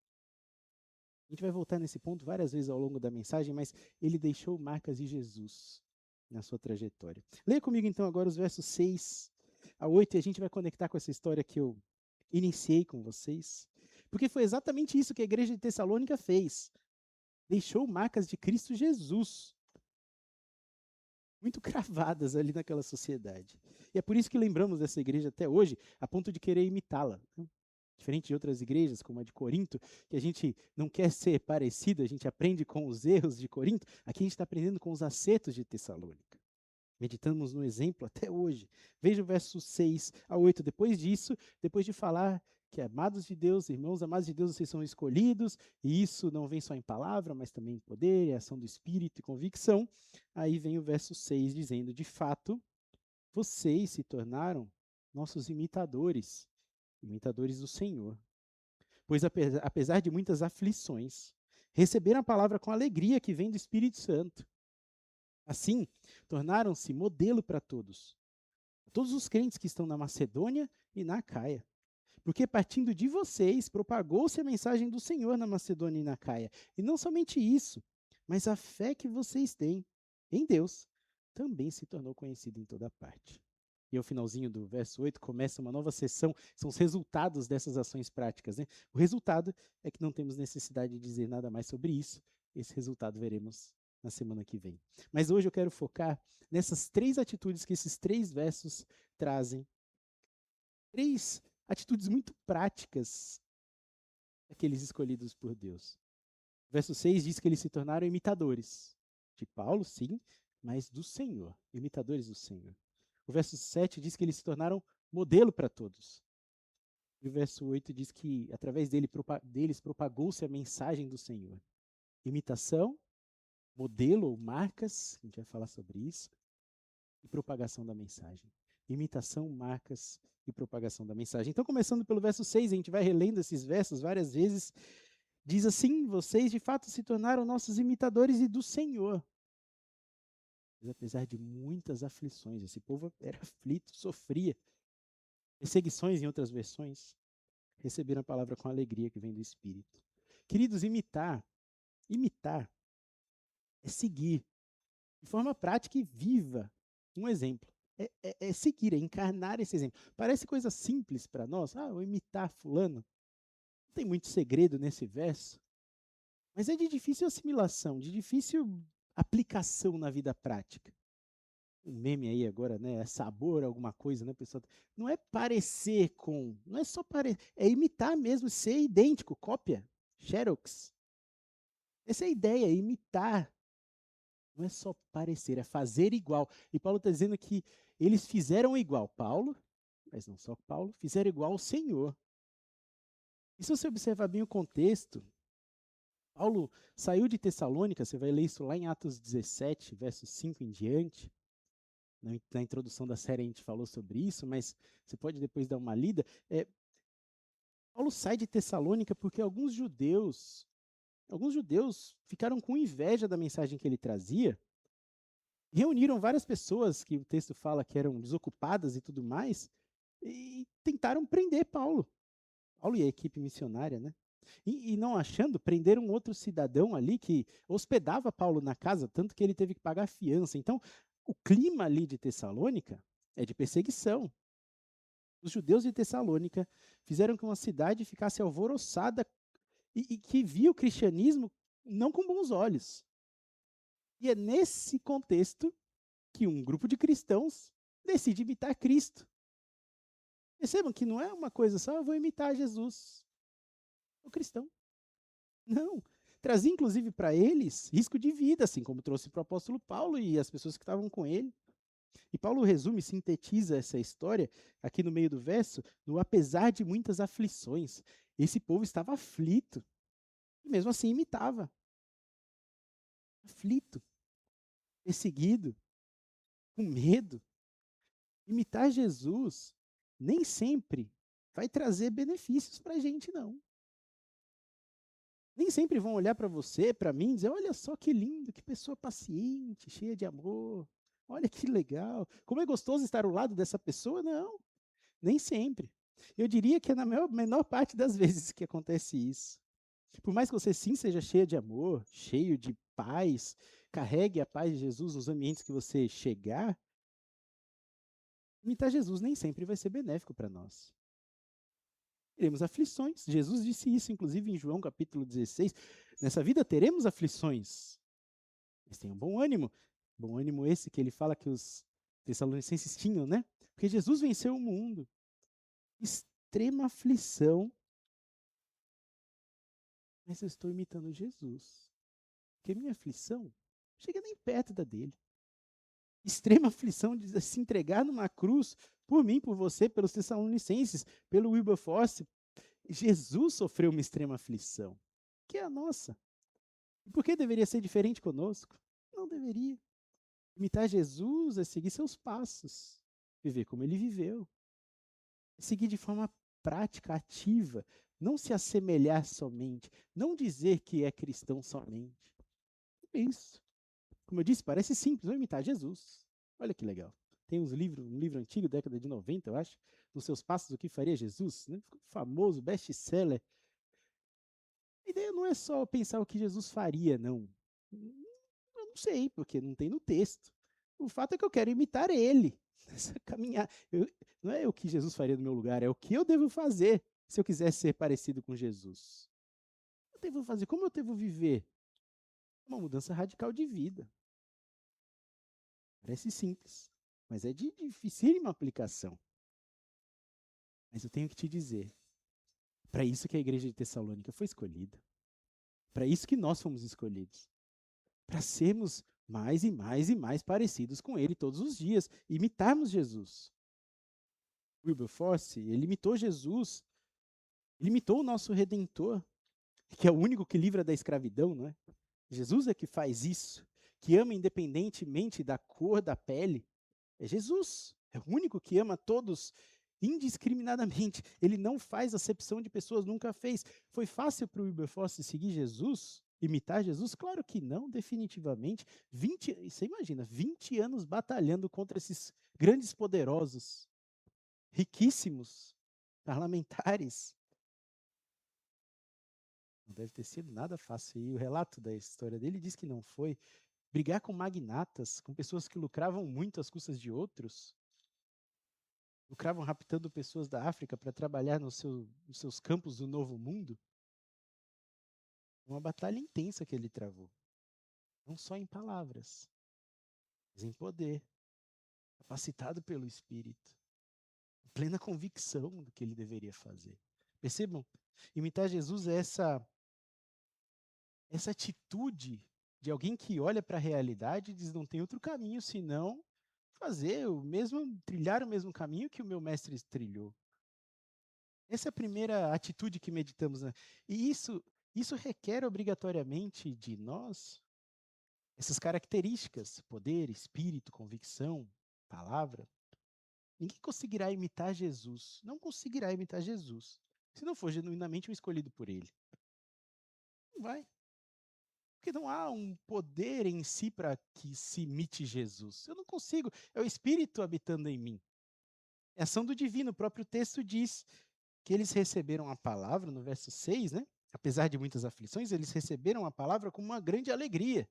A gente vai voltar nesse ponto várias vezes ao longo da mensagem, mas ele deixou marcas de Jesus na sua trajetória. Leia comigo então agora os versos 6 a 8 e a gente vai conectar com essa história que eu iniciei com vocês, porque foi exatamente isso que a igreja de Tessalônica fez. Deixou marcas de Cristo Jesus muito cravadas ali naquela sociedade. E é por isso que lembramos dessa igreja até hoje, a ponto de querer imitá-la. Diferente de outras igrejas, como a de Corinto, que a gente não quer ser parecido, a gente aprende com os erros de Corinto, aqui a gente está aprendendo com os acertos de Tessalônica. Meditamos no exemplo até hoje. Veja o verso 6 a 8. Depois disso, depois de falar que amados de Deus, irmãos amados de Deus, vocês são escolhidos, e isso não vem só em palavra, mas também em poder, em ação do Espírito e convicção. Aí vem o verso 6 dizendo, de fato, vocês se tornaram nossos imitadores do Senhor. Pois apesar de muitas aflições, receberam a palavra com alegria que vem do Espírito Santo. Assim, tornaram-se modelo para todos os crentes que estão na Macedônia e na Acaia. Porque partindo de vocês, propagou-se a mensagem do Senhor na Macedônia e na Acaia. E não somente isso, mas a fé que vocês têm em Deus também se tornou conhecida em toda parte. E ao finalzinho do verso 8 começa uma nova sessão, são os resultados dessas ações práticas, né? O resultado é que não temos necessidade de dizer nada mais sobre isso. Esse resultado veremos na semana que vem. Mas hoje eu quero focar nessas 3 atitudes que esses 3 versos trazem. 3 atitudes muito práticas daqueles escolhidos por Deus. O verso 6 diz que eles se tornaram imitadores de Paulo, sim, mas do Senhor, imitadores do Senhor. O verso 7 diz que eles se tornaram modelo para todos. E o verso 8 diz que através deles propagou-se a mensagem do Senhor. Imitação, modelo ou marcas, a gente vai falar sobre isso, e propagação da mensagem. Imitação, marcas e propagação da mensagem. Então, começando pelo verso 6, a gente vai relendo esses versos várias vezes, Diz assim: vocês de fato se tornaram nossos imitadores e do Senhor. Mas apesar de muitas aflições, esse povo era aflito, sofria. Perseguições em outras versões, receberam a palavra com alegria que vem do Espírito. Queridos, imitar é seguir de forma prática e viva um exemplo. É seguir, é encarnar esse exemplo. Parece coisa simples para nós. Eu imitar fulano. Não tem muito segredo nesse verso. Mas é de difícil assimilação, de difícil aplicação na vida prática. Um meme aí agora, né? É sabor alguma coisa, né, pessoal? Não é parecer com, não é só parecer, é imitar mesmo, ser idêntico, cópia, xerox. Essa é a ideia, imitar. Não é só parecer, é fazer igual. E Paulo está dizendo que eles fizeram igual. Paulo, mas não só Paulo, fizeram igual ao Senhor. E se você observar bem o contexto, Paulo saiu de Tessalônica, você vai ler isso lá em Atos 17, verso 5 em diante. Na introdução da série a gente falou sobre isso, mas você pode depois dar uma lida. Paulo sai de Tessalônica porque alguns judeus ficaram com inveja da mensagem que ele trazia, reuniram várias pessoas que o texto fala que eram desocupadas e tudo mais, e tentaram prender Paulo e a equipe missionária, né? E não achando, prenderam outro cidadão ali que hospedava Paulo na casa, tanto que ele teve que pagar fiança. Então, o clima ali de Tessalônica é de perseguição. Os judeus de Tessalônica fizeram com que uma cidade ficasse alvoroçada e que via o cristianismo não com bons olhos. E é nesse contexto que um grupo de cristãos decide imitar Cristo. Percebam que não é uma coisa só, eu vou imitar Jesus. O cristão. Não. Trazia, inclusive, para eles risco de vida, assim como trouxe para o apóstolo Paulo e as pessoas que estavam com ele. E Paulo resume, sintetiza essa história aqui no meio do verso, no apesar de muitas aflições. Esse povo estava aflito. E mesmo assim imitava. Aflito. Perseguido. Com medo. Imitar Jesus nem sempre vai trazer benefícios para a gente, não. Nem sempre vão olhar para você, para mim, e dizer, olha só que lindo, que pessoa paciente, cheia de amor. Olha que legal. Como é gostoso estar ao lado dessa pessoa? Não, nem sempre. Eu diria que é na menor parte das vezes que acontece isso. Por mais que você sim seja cheia de amor, cheio de paz, carregue a paz de Jesus nos ambientes que você chegar, imitar Jesus nem sempre vai ser benéfico para nós. Teremos aflições. Jesus disse isso, inclusive, em João capítulo 16. Nessa vida teremos aflições. Mas tenham bom ânimo. Bom ânimo esse que ele fala que os tessalonicenses tinham, né? Porque Jesus venceu o mundo. Extrema aflição. Mas eu estou imitando Jesus. Porque minha aflição chega nem perto da dele. Extrema aflição de se entregar numa cruz por mim, por você, pelos tessalonicenses, pelo Wilberforce. Jesus sofreu uma extrema aflição, que é a nossa. E por que deveria ser diferente conosco? Não deveria. Imitar Jesus é seguir seus passos, viver como ele viveu. É seguir de forma prática, ativa, não se assemelhar somente, não dizer que é cristão somente. É isso. Como eu disse, parece simples, vou imitar Jesus. Olha que legal. Tem um livro antigo, década de 90, eu acho, Nos Seus Passos, o que faria Jesus? Né? Ficou famoso, best-seller. A ideia não é só pensar o que Jesus faria, não. Eu não sei, porque não tem no texto. O fato é que eu quero imitar ele. Essa caminhada. Não é o que Jesus faria no meu lugar, é o que eu devo fazer se eu quiser ser parecido com Jesus. O que eu devo fazer? Como eu devo viver? Uma mudança radical de vida. Parece simples, mas é de dificílima aplicação. Mas eu tenho que te dizer, para isso que a igreja de Tessalônica foi escolhida. Para isso que nós fomos escolhidos. Para sermos mais e mais e mais parecidos com ele todos os dias, imitarmos Jesus. Wilberforce, ele imitou Jesus, ele imitou o nosso Redentor, que é o único que livra da escravidão, não é? Jesus é que faz isso, que ama independentemente da cor da pele. É Jesus, é o único que ama todos indiscriminadamente. Ele não faz acepção de pessoas, nunca fez. Foi fácil para o Wilberforce seguir Jesus, imitar Jesus? Claro que não, definitivamente. Você imagina, 20 anos batalhando contra esses grandes poderosos, riquíssimos, parlamentares. Não deve ter sido nada fácil. E o relato da história dele diz que não foi. Brigar com magnatas, com pessoas que lucravam muito às custas de outros, lucravam raptando pessoas da África para trabalhar nos seus campos do Novo Mundo. Uma batalha intensa que ele travou. Não só em palavras, mas em poder, capacitado pelo Espírito, em plena convicção do que ele deveria fazer. Percebam? Imitar Jesus é essa atitude de alguém que olha para a realidade e diz: não tem outro caminho senão trilhar o mesmo caminho que o meu mestre trilhou. Essa é a primeira atitude que meditamos, né? E isso requer obrigatoriamente de nós essas características: poder, espírito, convicção, palavra. Ninguém conseguirá imitar Jesus, não conseguirá imitar Jesus, se não for genuinamente um escolhido por ele. Não vai. Porque não há um poder em si para que se imite Jesus. Eu não consigo, é o Espírito habitando em mim. É a ação do divino. O próprio texto diz que eles receberam a palavra, no verso 6, né? Apesar de muitas aflições, eles receberam a palavra com uma grande alegria,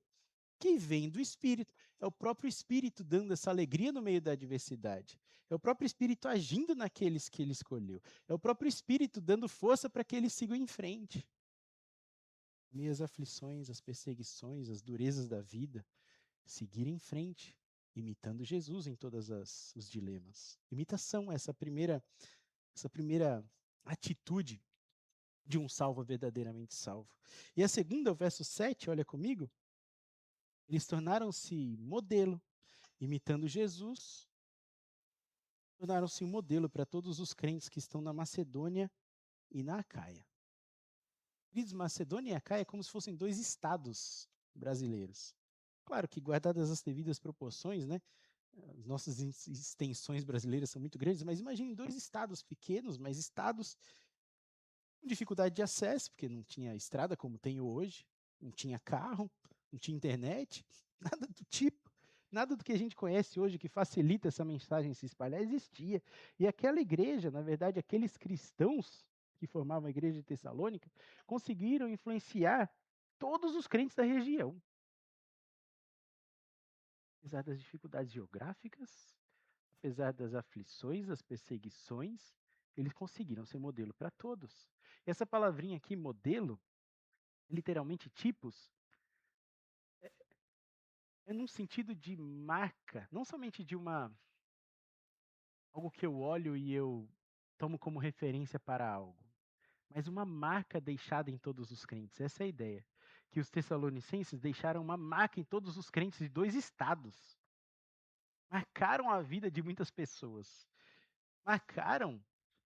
que vem do Espírito. É o próprio Espírito dando essa alegria no meio da adversidade. É o próprio Espírito agindo naqueles que ele escolheu. É o próprio Espírito dando força para que eles sigam em frente. Meio às aflições, as perseguições, as durezas da vida, seguir em frente, imitando Jesus em todos os dilemas. Imitação, essa primeira atitude de um salvo verdadeiramente salvo. E a segunda, o verso 7, olha comigo, eles tornaram-se modelo, imitando Jesus, tornaram-se um modelo para todos os crentes que estão na Macedônia e na Acaia. Queridos, Macedônia e Acaia é como se fossem dois estados brasileiros. Claro que, guardadas as devidas proporções, né? As nossas extensões brasileiras são muito grandes, mas imagine dois estados pequenos, mas estados com dificuldade de acesso, porque não tinha estrada como tem hoje, não tinha carro, não tinha internet, nada do tipo. Nada do que a gente conhece hoje que facilita essa mensagem se espalhar existia. E aquela igreja, na verdade, aqueles cristãos que formavam a igreja de Tessalônica, conseguiram influenciar todos os crentes da região. Apesar das dificuldades geográficas, apesar das aflições, das perseguições, eles conseguiram ser modelo para todos. E essa palavrinha aqui, modelo, literalmente tipos, é num sentido de marca, não somente de algo que eu olho e eu tomo como referência para algo, mas uma marca deixada em todos os crentes. Essa é a ideia. Que os tessalonicenses deixaram uma marca em todos os crentes de dois estados. Marcaram a vida de muitas pessoas. Marcaram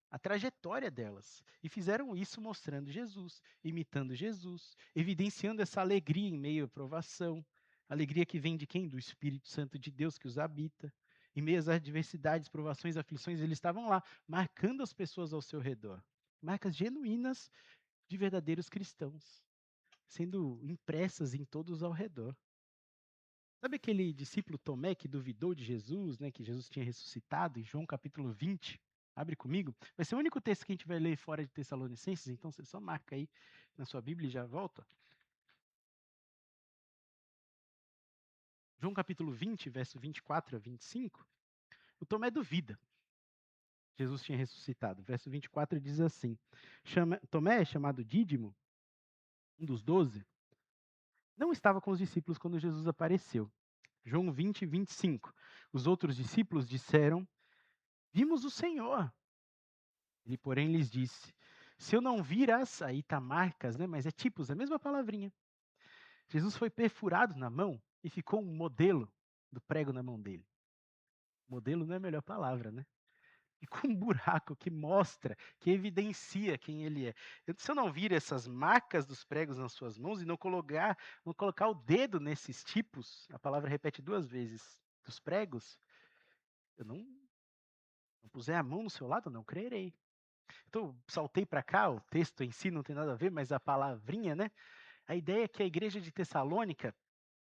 a trajetória delas. E fizeram isso mostrando Jesus, imitando Jesus, evidenciando essa alegria em meio à provação. Alegria que vem de quem? Do Espírito Santo de Deus que os habita. Em meio às adversidades, provações, aflições, eles estavam lá, marcando as pessoas ao seu redor. Marcas genuínas de verdadeiros cristãos, sendo impressas em todos ao redor. Sabe aquele discípulo Tomé que duvidou de Jesus, né, que Jesus tinha ressuscitado, em João capítulo 20? Abre comigo. Vai ser o único texto que a gente vai ler fora de Tessalonicenses, então você só marca aí na sua Bíblia e já volta. João capítulo 20, verso 24 a 25. O Tomé duvida. Jesus tinha ressuscitado. Verso 24 diz assim: Tomé, chamado Dídimo, um dos 12, não estava com os discípulos quando Jesus apareceu. João 20, 25. Os outros discípulos disseram: vimos o Senhor. Ele, porém, lhes disse: se eu não vir aí tá marcas, né? Mas é tipos, a mesma palavrinha. Jesus foi perfurado na mão e ficou um modelo do prego na mão dele. Modelo não é a melhor palavra, né? E com um buraco que mostra, que evidencia quem ele é. Se eu não vir essas marcas dos pregos nas suas mãos e não colocar o dedo nesses tipos, a palavra repete 2 vezes, dos pregos, eu não Não puser a mão no seu lado, não crerei. Então, saltei para cá, o texto em si não tem nada a ver, mas a palavrinha, né? A ideia é que a igreja de Tessalônica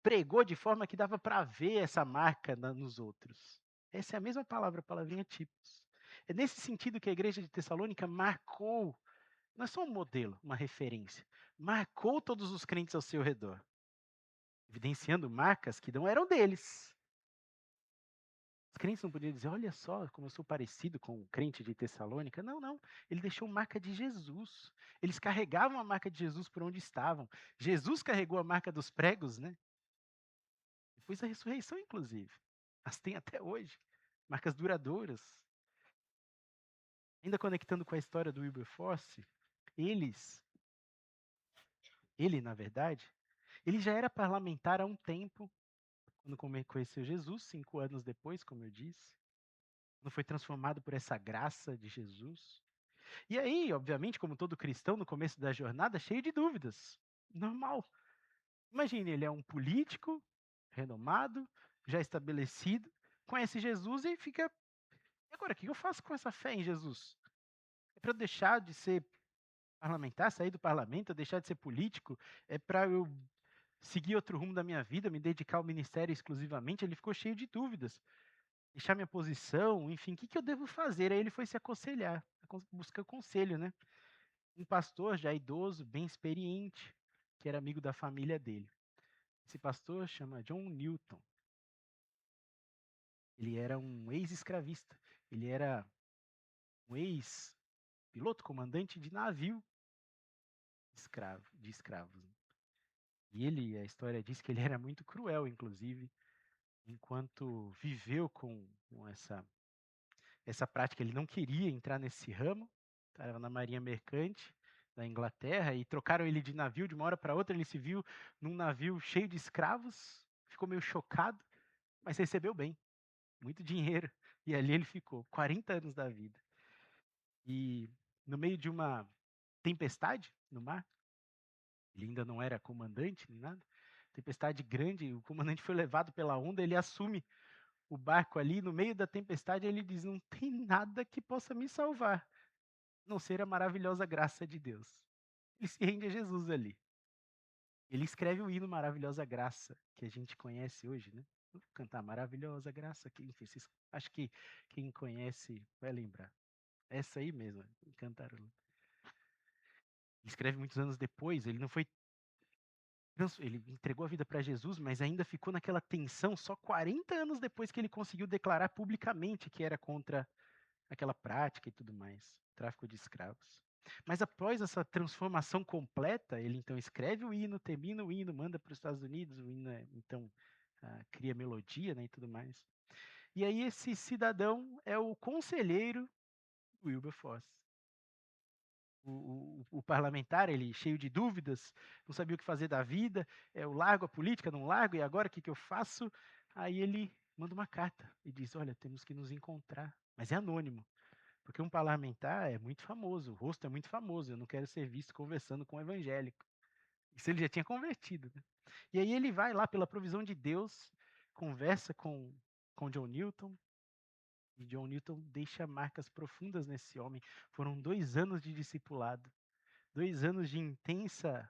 pregou de forma que dava para ver essa marca nos outros. Essa é a mesma palavra, a palavrinha tipos. É nesse sentido que a igreja de Tessalônica marcou, não é só um modelo, uma referência, marcou todos os crentes ao seu redor, evidenciando marcas que não eram deles. Os crentes não podiam dizer, olha só como eu sou parecido com o crente de Tessalônica. Não, não. Ele deixou marca de Jesus. Eles carregavam a marca de Jesus por onde estavam. Jesus carregou a marca dos pregos, né? Depois da ressurreição, inclusive. As tem até hoje. Marcas duradouras. Ainda conectando com a história do Wilberforce, ele, na verdade, ele já era parlamentar há um tempo, quando conheceu Jesus, 5 anos depois, como eu disse. Não foi transformado por essa graça de Jesus. E aí, obviamente, como todo cristão no começo da jornada, cheio de dúvidas. Normal. Imagine, ele é um político, renomado, já estabelecido, conhece Jesus e fica. E agora, o que eu faço com essa fé em Jesus? É para eu deixar de ser parlamentar, sair do parlamento, deixar de ser político? É para eu seguir outro rumo da minha vida, me dedicar ao ministério exclusivamente? Ele ficou cheio de dúvidas. Deixar minha posição, enfim, o que eu devo fazer? Aí ele foi se aconselhar, buscar conselho, né? Um pastor já idoso, bem experiente, que era amigo da família dele. Esse pastor chama John Newton. Ele era um ex-escravista. Ele era um ex-piloto, comandante de navio de escravos. E ele, a história diz que ele era muito cruel, inclusive, enquanto viveu com essa prática. Ele não queria entrar nesse ramo, estava na marinha mercante da Inglaterra, e trocaram ele de navio de uma hora para outra. Ele se viu num navio cheio de escravos, ficou meio chocado, mas recebeu bem, muito dinheiro, e ali ele ficou 40 anos da vida. E no meio de uma tempestade no mar, ele ainda não era comandante nem nada, tempestade grande, o comandante foi levado pela onda, ele assume o barco ali, no meio da tempestade, ele diz, não tem nada que possa me salvar, a não ser a maravilhosa graça de Deus. Ele se rende a Jesus ali. Ele escreve o hino Maravilhosa Graça, que a gente conhece hoje, né? Vou cantar Maravilhosa Graça, que, enfim, acho que quem conhece vai lembrar. Essa aí mesmo, cantarola. Ele escreve muitos anos depois, ele não foi. Ele entregou a vida para Jesus, mas ainda ficou naquela tensão só 40 anos depois que ele conseguiu declarar publicamente que era contra aquela prática e tudo mais, tráfico de escravos. Mas após essa transformação completa, ele então escreve o hino, termina o hino, manda para os Estados Unidos, o hino então cria melodia, né, e tudo mais. E aí esse cidadão é o conselheiro Wilberforce. O parlamentar, ele cheio de dúvidas, não sabia o que fazer da vida, eu largo a política, não largo, e agora o que eu faço? Aí ele manda uma carta e diz, olha, temos que nos encontrar, mas é anônimo. Porque um parlamentar é muito famoso, o rosto é muito famoso, eu não quero ser visto conversando com um evangélico. Isso ele já tinha convertido. Né? E aí ele vai lá, pela provisão de Deus, conversa com John Newton, e John Newton deixa marcas profundas nesse homem. Foram 2 anos de discipulado, 2 anos de intensa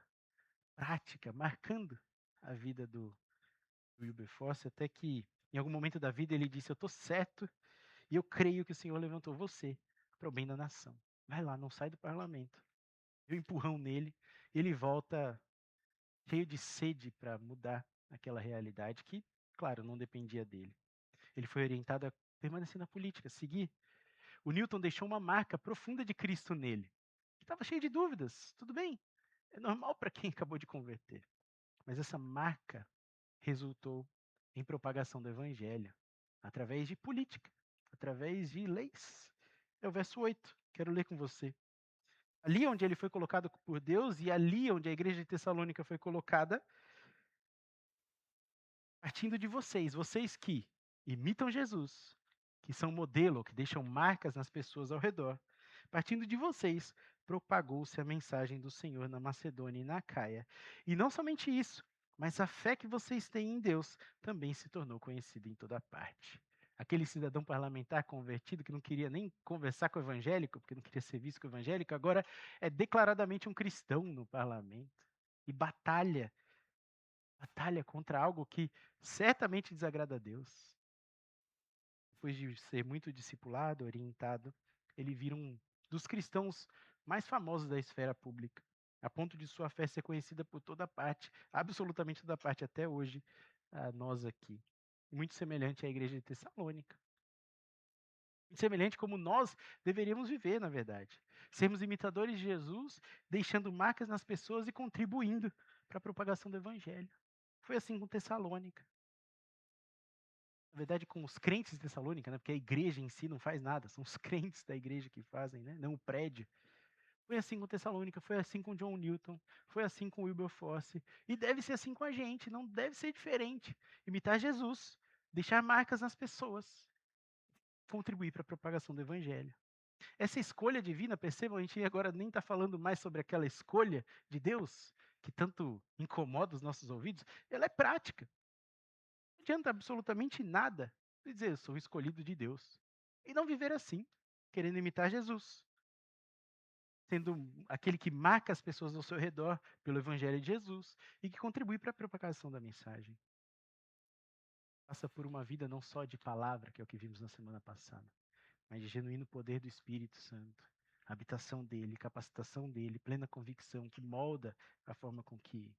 prática, marcando a vida do Wilberforce, até que em algum momento da vida ele disse, eu estou certo, e eu creio que o Senhor levantou você para o bem da nação. Vai lá, não sai do parlamento. Deu um empurrão nele, e ele volta cheio de sede para mudar aquela realidade que, claro, não dependia dele. Ele foi orientado a permanecer na política, seguir. O Newton deixou uma marca profunda de Cristo nele. Estava cheio de dúvidas, tudo bem, é normal para quem acabou de converter. Mas essa marca resultou em propagação do evangelho, através de política, através de leis. É o verso 8, quero ler com você. Ali onde ele foi colocado por Deus e ali onde a igreja de Tessalônica foi colocada, partindo de vocês, vocês que imitam Jesus, que são modelo, que deixam marcas nas pessoas ao redor, partindo de vocês, propagou-se a mensagem do Senhor na Macedônia e na Acaia. E não somente isso, mas a fé que vocês têm em Deus também se tornou conhecida em toda parte. aquele cidadão parlamentar convertido que não queria nem conversar com o evangélico, porque não queria ser visto com o evangélico, agora é declaradamente um cristão no parlamento e batalha contra algo que certamente desagrada a Deus. Depois de ser muito discipulado, orientado, ele vira um dos cristãos mais famosos da esfera pública, a ponto de sua fé ser conhecida por toda parte, absolutamente toda parte, até hoje, a nós aqui. Muito semelhante à igreja de Tessalônica. Muito semelhante como nós deveríamos viver, na verdade. Sermos imitadores de Jesus, deixando marcas nas pessoas e contribuindo para a propagação do evangelho. Foi assim com Tessalônica. Na verdade, com os crentes de Tessalônica, né? Porque a igreja em si não faz nada, são os crentes da igreja que fazem, né? Não o prédio. Foi assim com Tessalônica, foi assim com John Newton, foi assim com Wilberforce, e deve ser assim com a gente, não deve ser diferente. Imitar Jesus, deixar marcas nas pessoas, contribuir para a propagação do evangelho. Essa escolha divina, percebam, a gente agora nem está falando mais sobre aquela escolha de Deus, que tanto incomoda os nossos ouvidos, ela é prática. Não adianta absolutamente nada dizer, eu sou escolhido de Deus. E não viver assim, querendo imitar Jesus. Sendo aquele que marca as pessoas ao seu redor pelo Evangelho de Jesus e que contribui para a propagação da mensagem. Passa por uma vida não só de palavra, que é o que vimos na semana passada, mas de genuíno poder do Espírito Santo. Habitação dele, capacitação dele, plena convicção que molda a forma com que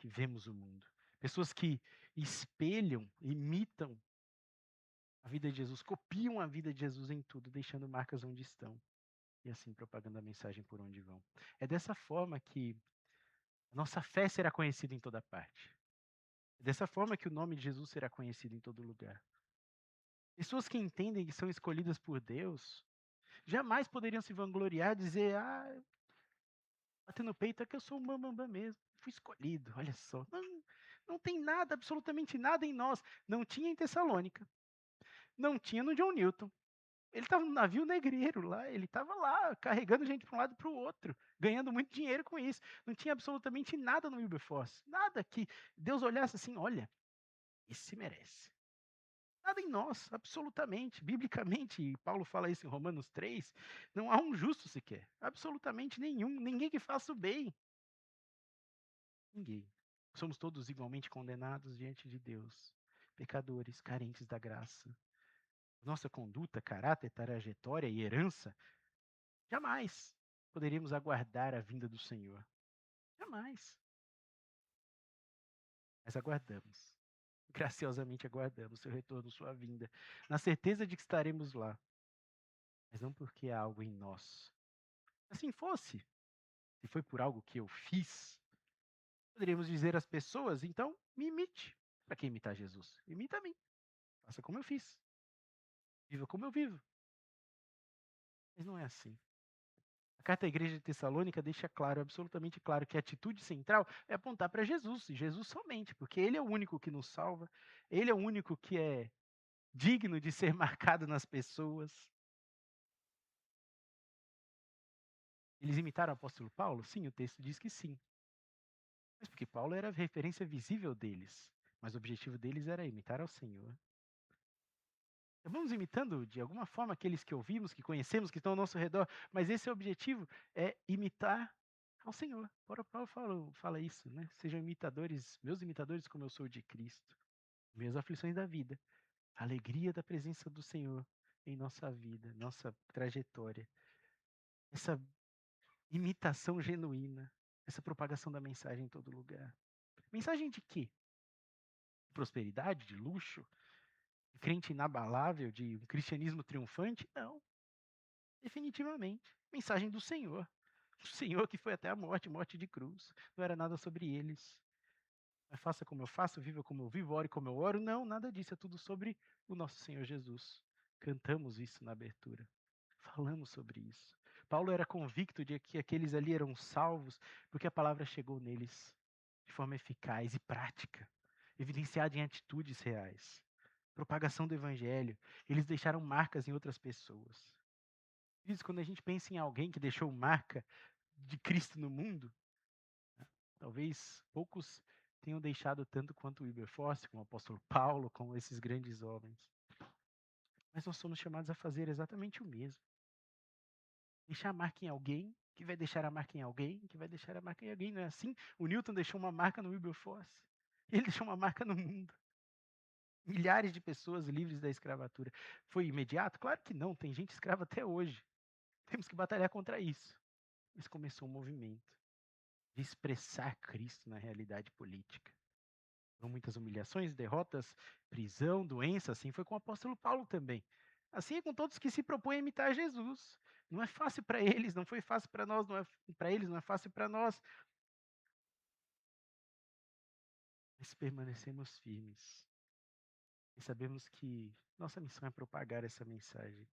vemos o mundo. Pessoas que espelham, imitam a vida de Jesus, copiam a vida de Jesus em tudo, deixando marcas onde estão e assim propagando a mensagem por onde vão. É dessa forma que a nossa fé será conhecida em toda parte. É dessa forma que o nome de Jesus será conhecido em todo lugar. Pessoas que entendem que são escolhidas por Deus jamais poderiam se vangloriar e dizer, bater no peito é que eu sou um bambambam mesmo, fui escolhido, olha só. Não tem nada, absolutamente nada em nós. Não tinha em Tessalônica, não tinha no John Newton. Ele estava no navio negreiro lá, ele estava lá carregando gente para um lado e para o outro, ganhando muito dinheiro com isso. Não tinha absolutamente nada no Wilberforce, nada que Deus olhasse assim, olha, esse merece. Nada em nós, absolutamente, biblicamente, e Paulo fala isso em Romanos 3, não há um justo sequer, absolutamente nenhum, ninguém que faça o bem. Ninguém. Somos todos igualmente condenados diante de Deus, pecadores, carentes da graça. Nossa conduta, caráter, trajetória e herança, jamais poderíamos aguardar a vinda do Senhor. Jamais. Mas aguardamos. Graciosamente aguardamos seu retorno, sua vinda, na certeza de que estaremos lá. Mas não porque há algo em nós. Assim fosse, se foi por algo que eu fiz, poderíamos dizer às pessoas, então me imite. Para que imitar Jesus? Imita a mim. Faça como eu fiz. Viva como eu vivo. Mas não é assim. A carta à igreja de Tessalônica deixa claro, absolutamente claro, que a atitude central é apontar para Jesus, e Jesus somente, porque Ele é o único que nos salva, Ele é o único que é digno de ser marcado nas pessoas. Eles imitaram o apóstolo Paulo? Sim, o texto diz que sim. Mas porque Paulo era a referência visível deles, mas o objetivo deles era imitar ao Senhor. Vamos imitando de alguma forma aqueles que ouvimos, que conhecemos, que estão ao nosso redor, mas esse objetivo é imitar ao Senhor. Paulo fala isso, né? Sejam imitadores, meus imitadores como eu sou de Cristo. Minhas aflições da vida, a alegria da presença do Senhor em nossa vida, nossa trajetória. Essa imitação genuína, essa propagação da mensagem em todo lugar. Mensagem de quê? De prosperidade, de luxo, de crente inabalável, de um cristianismo triunfante? Não. Definitivamente. Mensagem do Senhor. O Senhor que foi até a morte, morte de cruz. Não era nada sobre eles. Mas faça como eu faço, viva como eu vivo, ore como eu oro. Não, nada disso. É tudo sobre o nosso Senhor Jesus. Cantamos isso na abertura. Falamos sobre isso. Paulo era convicto de que aqueles ali eram salvos porque a palavra chegou neles de forma eficaz e prática, evidenciada em atitudes reais. Propagação do evangelho. Eles deixaram marcas em outras pessoas. Quando a gente pensa em alguém que deixou marca de Cristo no mundo, né, talvez poucos tenham deixado tanto quanto o Wilberforce, como o apóstolo Paulo, como esses grandes homens. Mas nós somos chamados a fazer exatamente o mesmo. Deixar a marca em alguém, que vai deixar a marca em alguém, que vai deixar a marca em alguém. Não é assim? O Newton deixou uma marca no Wilberforce. Ele deixou uma marca no mundo. Milhares de pessoas livres da escravatura. Foi imediato? Claro que não. Tem gente escrava até hoje. Temos que batalhar contra isso. Mas começou um movimento de expressar Cristo na realidade política. Foram muitas humilhações, derrotas, prisão, doença. Assim foi com o apóstolo Paulo também. Assim é com todos que se propõem a imitar Jesus. Não é fácil para eles, não foi fácil para nós, não é para eles, não é fácil para nós. Mas permanecemos firmes. E sabemos que nossa missão é propagar essa mensagem.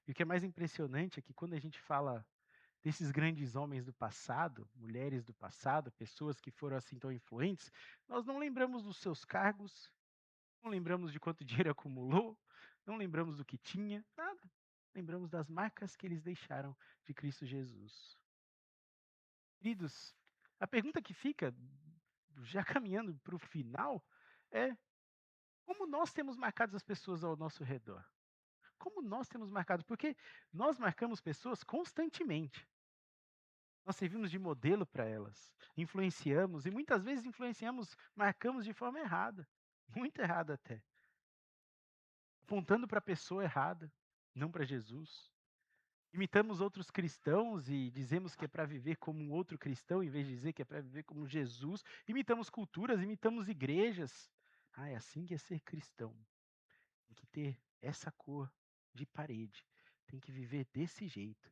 E o que é mais impressionante é que quando a gente fala desses grandes homens do passado, mulheres do passado, pessoas que foram assim tão influentes, nós não lembramos dos seus cargos, não lembramos de quanto dinheiro acumulou, não lembramos do que tinha, nada. Lembramos das marcas que eles deixaram de Cristo Jesus. Queridos, a pergunta que fica, já caminhando para o final, é como nós temos marcado as pessoas ao nosso redor? Como nós temos marcado? Porque nós marcamos pessoas constantemente. Nós servimos de modelo para elas, influenciamos, e muitas vezes influenciamos, marcamos de forma errada, muito errada até, apontando para a pessoa errada, não para Jesus. Imitamos outros cristãos e dizemos que é para viver como um outro cristão, em vez de dizer que é para viver como Jesus. Imitamos culturas, imitamos igrejas. Ah, é assim que é ser cristão. Tem que ter essa cor de parede. Tem que viver desse jeito.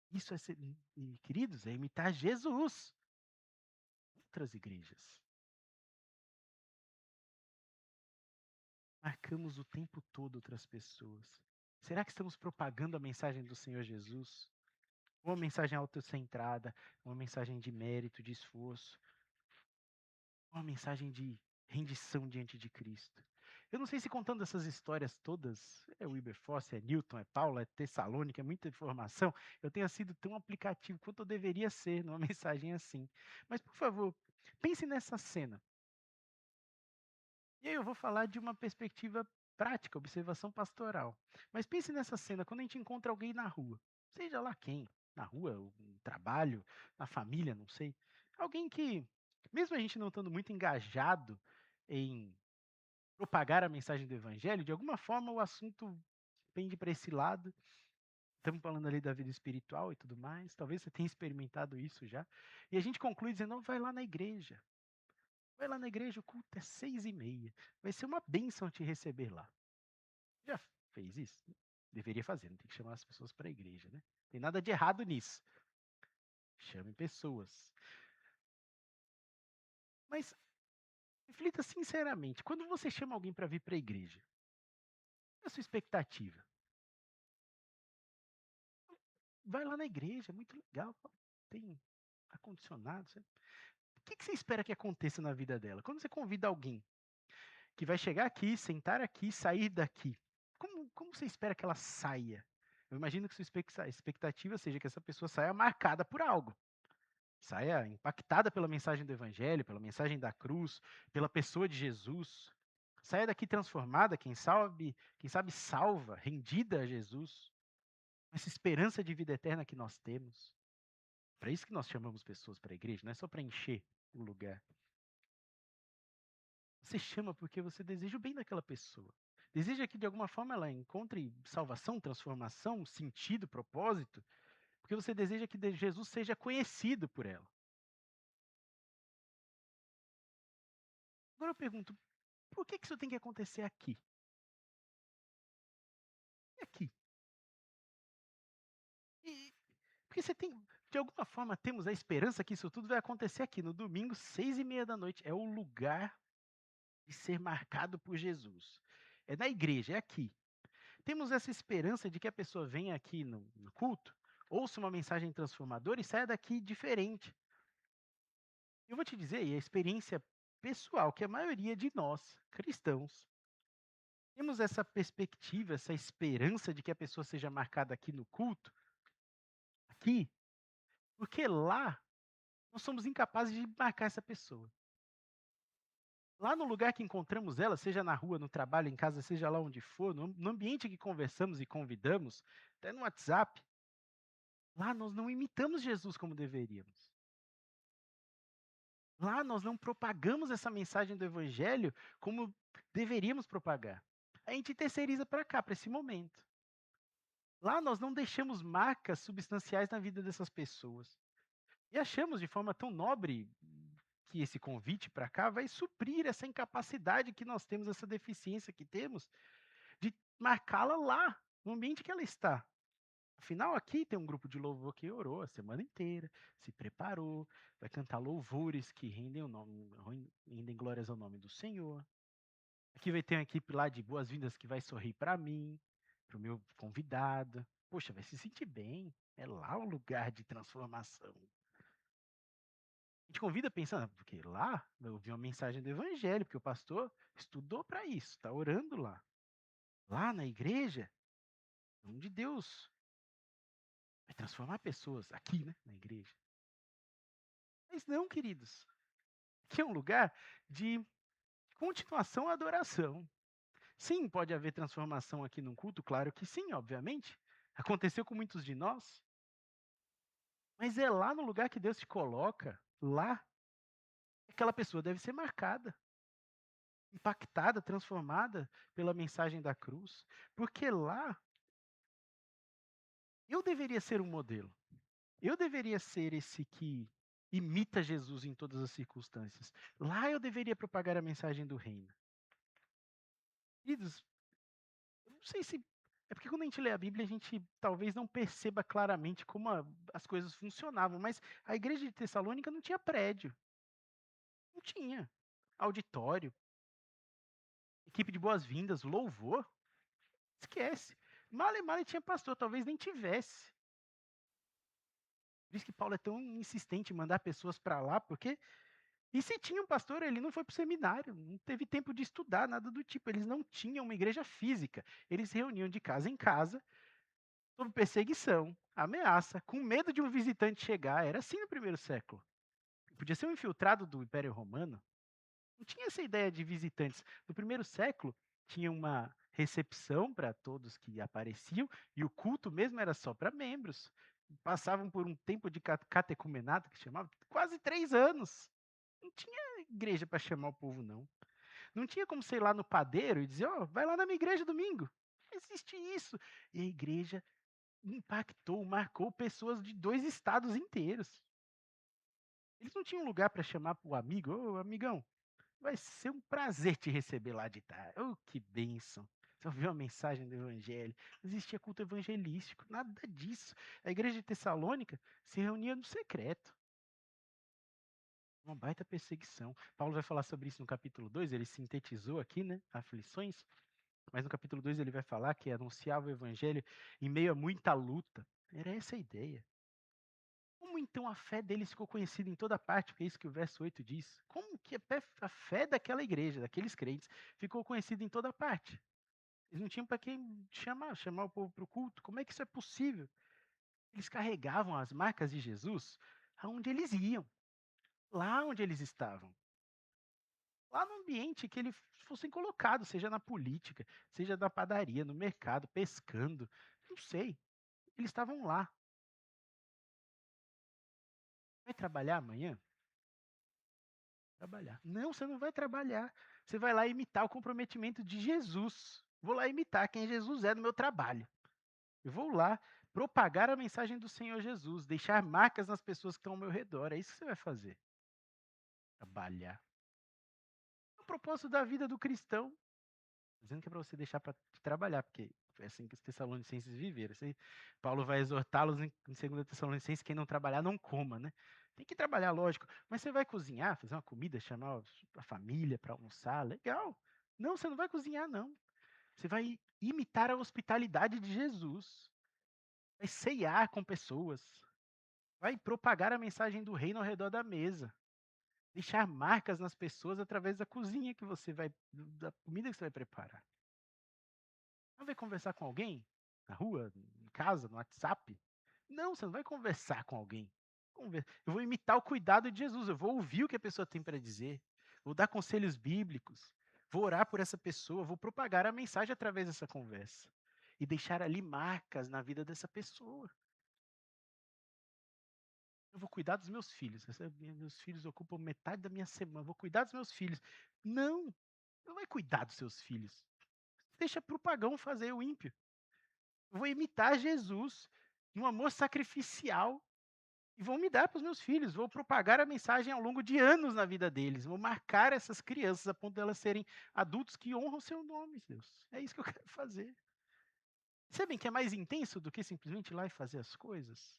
Isso é ser, e, queridos, é imitar Jesus. Outras igrejas. Marcamos o tempo todo outras pessoas. Será que estamos propagando a mensagem do Senhor Jesus? Uma mensagem autocentrada, uma mensagem de mérito, de esforço, uma mensagem de rendição diante de Cristo. Eu não sei se contando essas histórias todas, é Wilberforce, é Newton, é Paulo, é Tessalônica, é muita informação, eu tenha sido tão aplicativo quanto eu deveria ser numa mensagem assim. Mas, por favor, pense nessa cena. E aí eu vou falar de uma perspectiva prática, observação pastoral. Mas pense nessa cena, quando a gente encontra alguém na rua, seja lá quem, na rua, no trabalho, na família, não sei. Alguém que, mesmo a gente não estando muito engajado em propagar a mensagem do evangelho, de alguma forma o assunto pende para esse lado. Estamos falando ali da vida espiritual e tudo mais. Talvez você tenha experimentado isso já. E a gente conclui dizendo, não, vai lá na igreja. Vai lá na igreja, o culto é 6h30. Vai ser uma bênção te receber lá. Já fez isso? Deveria fazer, não tem que chamar as pessoas para a igreja, né? Tem nada de errado nisso. Chame pessoas. Mas reflita sinceramente, quando você chama alguém para vir para a igreja, qual é a sua expectativa? Vai lá na igreja, é muito legal, tem ar-condicionado. O que você espera que aconteça na vida dela? Quando você convida alguém que vai chegar aqui, sentar aqui, sair daqui, como você espera que ela saia? Eu imagino que sua expectativa seja que essa pessoa saia marcada por algo. Saia impactada pela mensagem do evangelho, pela mensagem da cruz, pela pessoa de Jesus. Saia daqui transformada, quem sabe salva, rendida a Jesus. Essa esperança de vida eterna que nós temos. Para isso que nós chamamos pessoas para a igreja, não é só para encher o lugar. Você chama porque você deseja o bem daquela pessoa. Deseja que de alguma forma ela encontre salvação, transformação, sentido, propósito, porque você deseja que Jesus seja conhecido por ela. Agora eu pergunto, por que isso tem que acontecer aqui? E aqui? Porque você tem, de alguma forma, temos a esperança que isso tudo vai acontecer aqui, no domingo, 6h30 da noite. É o lugar de ser marcado por Jesus. É na igreja, é aqui. Temos essa esperança de que a pessoa venha aqui no culto, ouça uma mensagem transformadora e saia daqui diferente. Eu vou te dizer, e a experiência pessoal, que a maioria de nós, cristãos, temos essa perspectiva, essa esperança de que a pessoa seja marcada aqui no culto, aqui, porque lá nós somos incapazes de marcar essa pessoa. Lá no lugar que encontramos ela, seja na rua, no trabalho, em casa, seja lá onde for, no ambiente que conversamos e convidamos, até no WhatsApp, lá nós não imitamos Jesus como deveríamos. Lá nós não propagamos essa mensagem do evangelho como deveríamos propagar. A gente terceiriza para cá, para esse momento. Lá nós não deixamos marcas substanciais na vida dessas pessoas. E achamos de forma tão nobre que esse convite para cá vai suprir essa incapacidade que nós temos, essa deficiência que temos, de marcá-la lá, no ambiente que ela está. Afinal, aqui tem um grupo de louvor que orou a semana inteira, se preparou, vai cantar louvores que rendem glórias ao nome do Senhor. Aqui vai ter uma equipe lá de boas-vindas que vai sorrir para mim, para o meu convidado. Poxa, vai se sentir bem. É lá o lugar de transformação. A gente convida pensando, porque lá eu ouvi uma mensagem do evangelho, porque o pastor estudou para isso, está orando lá. Lá na igreja, onde Deus vai transformar pessoas aqui, né, na igreja. Mas não, queridos. Aqui é um lugar de continuação à adoração. Sim, pode haver transformação aqui num culto, claro que sim, obviamente. Aconteceu com muitos de nós. Mas é lá no lugar que Deus te coloca, lá, que aquela pessoa deve ser marcada, impactada, transformada pela mensagem da cruz. Porque lá eu deveria ser um modelo. Eu deveria ser esse que imita Jesus em todas as circunstâncias. Lá eu deveria propagar a mensagem do reino. Queridos, eu não sei se. É porque quando a gente lê a Bíblia, a gente talvez não perceba claramente como as coisas funcionavam, mas a igreja de Tessalônica não tinha prédio. Não tinha. Auditório, equipe de boas-vindas, louvor. Esquece. Male male tinha pastor, talvez nem tivesse. Por isso que Paulo é tão insistente em mandar pessoas para lá, porque. E se tinha um pastor, ele não foi para o seminário, não teve tempo de estudar, nada do tipo. Eles não tinham uma igreja física. Eles se reuniam de casa em casa, sob perseguição, ameaça, com medo de um visitante chegar. Era assim no primeiro século. Podia ser um infiltrado do Império Romano. Não tinha essa ideia de visitantes. No primeiro século, tinha uma recepção para todos que apareciam, e o culto mesmo era só para membros. Passavam por um tempo de catecumenato, que chamava, quase 3 anos. Não tinha igreja para chamar o povo, não. Não tinha como ser lá no padeiro e dizer, ó, vai lá na minha igreja domingo. Não existe isso. E a igreja impactou, marcou pessoas de 2 estados inteiros. Eles não tinham lugar para chamar o amigo, ô amigão, vai ser um prazer te receber lá de tarde. Oh, que bênção. Você ouviu a mensagem do evangelho. Não existia culto evangelístico, nada disso. A igreja de Tessalônica se reunia no secreto. Uma baita perseguição. Paulo vai falar sobre isso no capítulo 2, ele sintetizou aqui, né, aflições, mas no capítulo 2 ele vai falar que anunciava o evangelho em meio a muita luta. Era essa a ideia. Como então a fé deles ficou conhecida em toda parte? Porque é isso que o verso 8 diz. Como que a fé daquela igreja, daqueles crentes, ficou conhecida em toda parte? Eles não tinham para quem chamar o povo para o culto. Como é que isso é possível? Eles carregavam as marcas de Jesus aonde eles iam, lá onde eles estavam. Lá no ambiente que eles fossem colocados, seja na política, seja na padaria, no mercado, pescando, não sei. Eles estavam lá. Vai trabalhar amanhã? Trabalhar. Não, você não vai trabalhar. Você vai lá imitar o comprometimento de Jesus. Vou lá imitar quem Jesus é no meu trabalho. Eu vou lá propagar a mensagem do Senhor Jesus, deixar marcas nas pessoas que estão ao meu redor. É isso que você vai fazer. Trabalhar. É o propósito da vida do cristão. Dizendo que é para você deixar para trabalhar, porque foi assim que os tessalonicenses viveram. Assim, Paulo vai exortá-los em 2 Tessalonicenses, quem não trabalhar não coma, né? Tem que trabalhar, lógico, mas você vai cozinhar, fazer uma comida, chamar a família para almoçar, legal. Não, você não vai cozinhar, não. Você vai imitar a hospitalidade de Jesus. Vai ceiar com pessoas. Vai propagar a mensagem do reino ao redor da mesa. Deixar marcas nas pessoas através da cozinha que você vai, da comida que você vai preparar. Não vai conversar com alguém? Na rua, em casa, no WhatsApp? Não, você não vai conversar com alguém. Eu vou imitar o cuidado de Jesus, eu vou ouvir o que a pessoa tem para dizer. vou dar conselhos bíblicos, vou orar por essa pessoa, vou propagar a mensagem através dessa conversa e deixar ali marcas na vida dessa pessoa. Eu vou cuidar dos meus filhos. Meus filhos ocupam metade da minha semana. Vou cuidar dos meus filhos. Não, não vai cuidar dos seus filhos. Deixa para o pagão fazer, o ímpio. Eu vou imitar Jesus no amor sacrificial e vou me dar para os meus filhos. Vou propagar a mensagem ao longo de anos na vida deles. Vou marcar essas crianças a ponto de elas serem adultos que honram o seu nome, Deus. É isso que eu quero fazer. Sabem que é mais intenso do que simplesmente ir lá e fazer as coisas?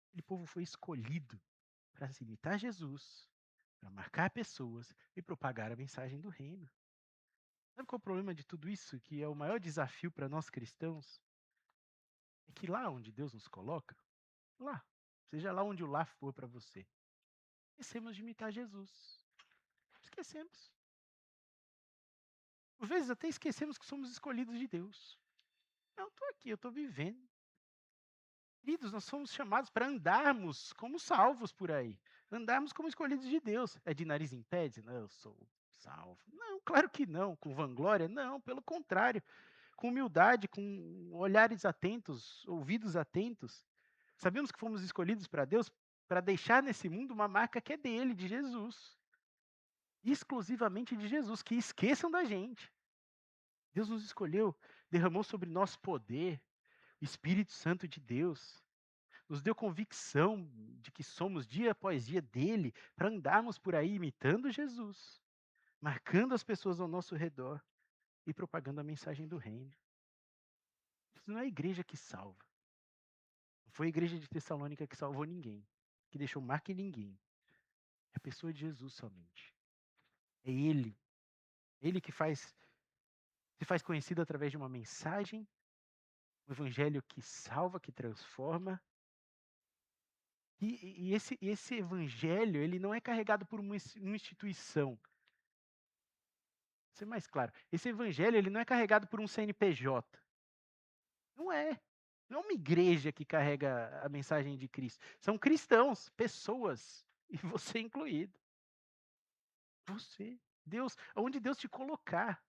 Aquele povo foi escolhido para imitar Jesus, para marcar pessoas e propagar a mensagem do reino. Sabe qual é o problema de tudo isso? Que é o maior desafio para nós cristãos? É que lá onde Deus nos coloca, lá, seja lá onde o lá for para você, esquecemos de imitar Jesus. Esquecemos. Por vezes até esquecemos que somos escolhidos de Deus. Eu estou aqui, eu estou vivendo. Queridos, nós somos chamados para andarmos como salvos por aí. Andarmos como escolhidos de Deus. É de nariz em pé? Não, eu sou salvo. Não, claro que não. Com vanglória? Não, pelo contrário. Com humildade, com olhares atentos, ouvidos atentos. Sabemos que fomos escolhidos para Deus para deixar nesse mundo uma marca que é dele, de Jesus. Exclusivamente de Jesus. Que esqueçam da gente. Deus nos escolheu, derramou sobre nós poder, o Espírito Santo de Deus. Nos deu convicção de que somos dia após dia dele, para andarmos por aí imitando Jesus, marcando as pessoas ao nosso redor e propagando a mensagem do reino. Isso não é a igreja que salva. Não foi a igreja de Tessalônica que salvou ninguém, que deixou marca em ninguém. É a pessoa de Jesus somente. É ele. Ele que se faz conhecido através de uma mensagem, um evangelho que salva, que transforma. E esse evangelho, ele não é carregado por uma instituição. Vou ser mais claro. Esse evangelho, ele não é carregado por um CNPJ. Não é. Não é uma igreja que carrega a mensagem de Cristo. São cristãos, pessoas, e você incluído. Você, Deus, onde Deus te colocar,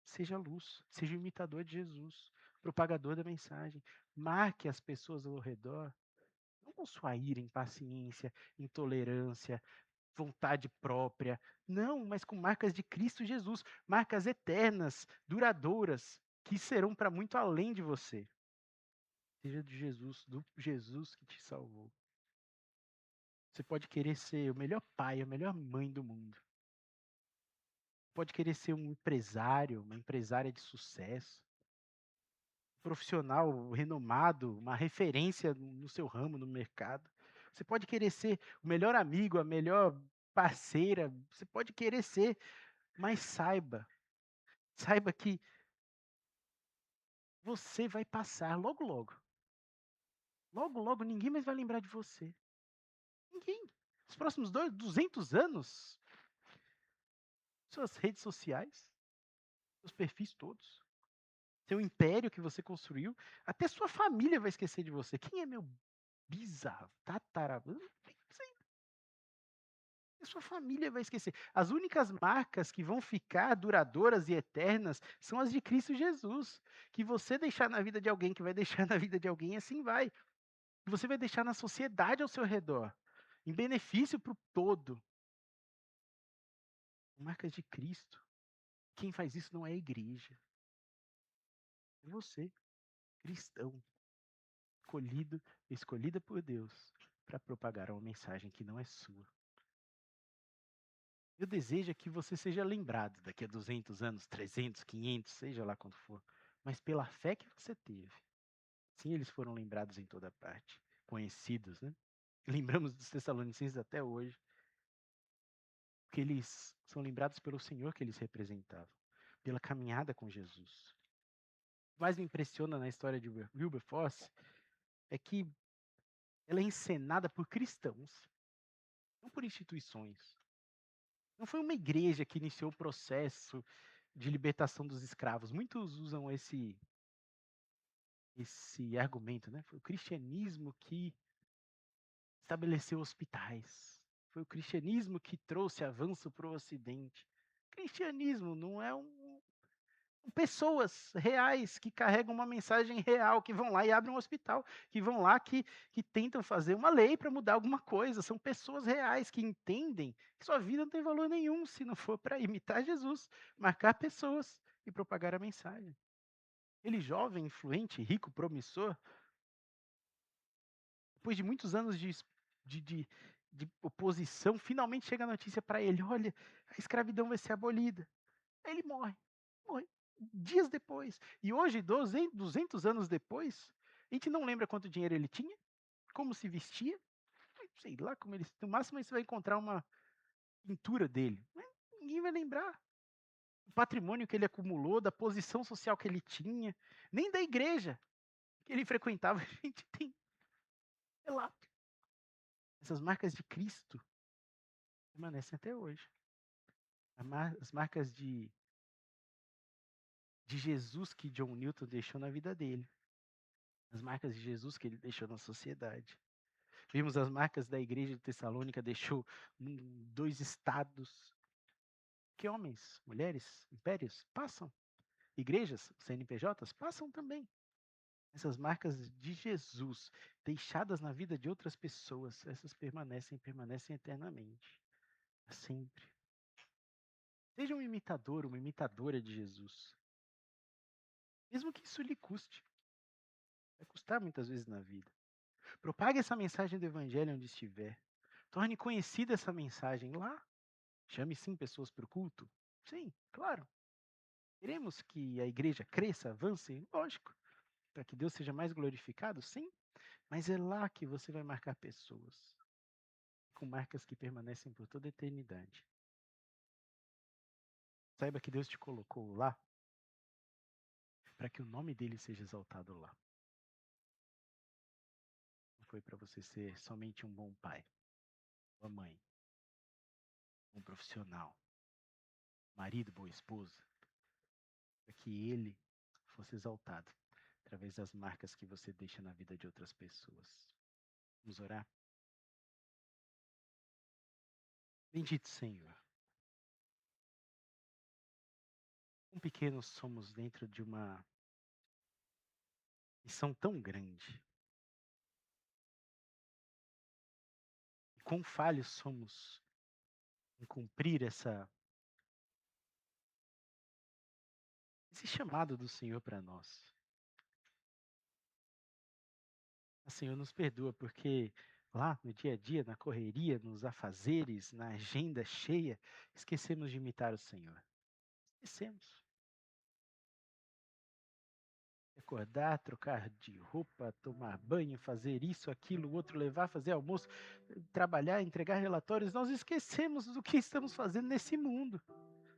seja luz, seja imitador de Jesus, propagador da mensagem. Marque as pessoas ao redor, não com sua ira, impaciência, intolerância, vontade própria. Não, mas com marcas de Cristo Jesus, marcas eternas, duradouras, que serão para muito além de você. Seja de Jesus, do Jesus que te salvou. Você pode querer ser o melhor pai, a melhor mãe do mundo. Pode querer ser um empresário, uma empresária de sucesso. Um profissional renomado, uma referência no seu ramo, no mercado. Você pode querer ser o melhor amigo, a melhor parceira. Você pode querer ser, mas saiba que você vai passar logo, logo. Logo, logo, ninguém mais vai lembrar de você. Ninguém. Os próximos 200 anos, suas redes sociais, seus perfis todos, seu império que você construiu, até sua família vai esquecer de você. Quem é meu bisavô, tataravô? Não sei. A sua família vai esquecer. As únicas marcas que vão ficar duradouras e eternas são as de Cristo Jesus. Que você deixar na vida de alguém, que vai deixar na vida de alguém, assim vai. Que você vai deixar na sociedade ao seu redor, em benefício para o todo. Marcas de Cristo. Quem faz isso não é a igreja. É você, cristão, escolhida por Deus para propagar uma mensagem que não é sua. Eu desejo que você seja lembrado daqui a 200 anos, 300, 500, seja lá quando for, mas pela fé que você teve. Sim, eles foram lembrados em toda parte, conhecidos, né? Lembramos dos Tessalonicenses até hoje, porque eles são lembrados pelo Senhor que eles representavam, pela caminhada com Jesus. O que mais me impressiona na história de Wilberforce é que ela é encenada por cristãos, não por instituições. Não foi uma igreja que iniciou o processo de libertação dos escravos. Muitos usam esse argumento, né? Foi o cristianismo que estabeleceu hospitais, Foi o cristianismo que trouxe avanço para o Ocidente. Cristianismo não é pessoas reais que carregam uma mensagem real, que vão lá e abrem um hospital, que vão lá que tentam fazer uma lei para mudar alguma coisa. São pessoas reais que entendem que sua vida não tem valor nenhum se não for para imitar Jesus, marcar pessoas e propagar a mensagem. Ele jovem, influente, rico, promissor, depois de muitos anos de, de, de oposição, finalmente chega a notícia para ele: olha, a escravidão vai ser abolida. Aí ele morre dias depois. E hoje, 200 anos depois, a gente não lembra quanto dinheiro ele tinha, como se vestia, sei lá como ele. No máximo, você vai encontrar uma pintura dele. Mas ninguém vai lembrar. O patrimônio que ele acumulou, da posição social que ele tinha, nem da igreja que ele frequentava, a gente tem relato. Essas marcas de Cristo permanecem até hoje. As marcas de Jesus que John Newton deixou na vida dele. As marcas de Jesus que ele deixou na sociedade. Vimos as marcas da igreja de Tessalônica, deixou 2 estados. Que homens, mulheres, impérios passam. Igrejas, CNPJs, passam também. Essas marcas de Jesus, deixadas na vida de outras pessoas, essas permanecem eternamente. Sempre. Seja um imitador, uma imitadora de Jesus. Mesmo que isso lhe custe. Vai custar muitas vezes na vida. Propague essa mensagem do evangelho onde estiver. Torne conhecida essa mensagem lá. Chame sim pessoas para o culto. Sim, claro. Queremos que a igreja cresça, avance, lógico. Para que Deus seja mais glorificado, sim. Mas é lá que você vai marcar pessoas. Com marcas que permanecem por toda a eternidade. Saiba que Deus te colocou lá para que o nome dele seja exaltado lá. Não foi para você ser somente um bom pai, uma mãe, um profissional, marido, boa esposa. Para que ele fosse exaltado através das marcas que você deixa na vida de outras pessoas. Vamos orar? Bendito Senhor. Quão pequenos somos dentro de uma missão tão grande. E quão falhos somos em cumprir esse chamado do Senhor para nós. O Senhor nos perdoa porque lá no dia a dia, na correria, nos afazeres, na agenda cheia, esquecemos de imitar o Senhor. Esquecemos. Acordar, trocar de roupa, tomar banho, fazer isso, aquilo, outro, levar, fazer almoço, trabalhar, entregar relatórios. Nós esquecemos do que estamos fazendo nesse mundo.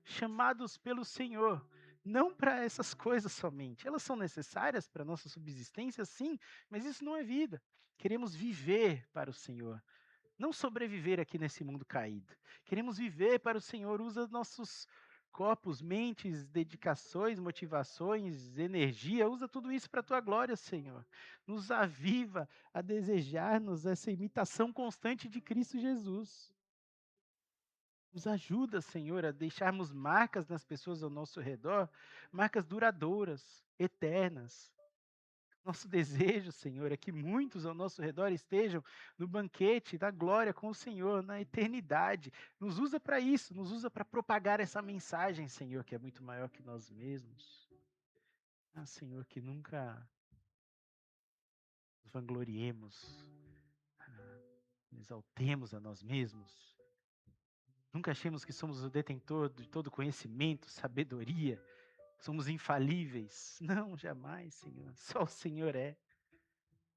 Chamados pelo Senhor. Não para essas coisas somente. Elas são necessárias para a nossa subsistência, sim, mas isso não é vida. Queremos viver para o Senhor. Não sobreviver aqui nesse mundo caído. Queremos viver para o Senhor. Usa nossos corpos, mentes, dedicações, motivações, energia. Usa tudo isso para a tua glória, Senhor. Nos aviva a desejar-nos essa imitação constante de Cristo Jesus. Nos ajuda, Senhor, a deixarmos marcas nas pessoas ao nosso redor, marcas duradouras, eternas. Nosso desejo, Senhor, é que muitos ao nosso redor estejam no banquete da glória com o Senhor, na eternidade. Nos usa para isso, nos usa para propagar essa mensagem, Senhor, que é muito maior que nós mesmos. Ah, Senhor, que nunca nos vangloriemos, exaltemos a nós mesmos. Nunca achemos que somos o detentor de todo conhecimento, sabedoria, somos infalíveis. Não, jamais, Senhor. Só o Senhor é.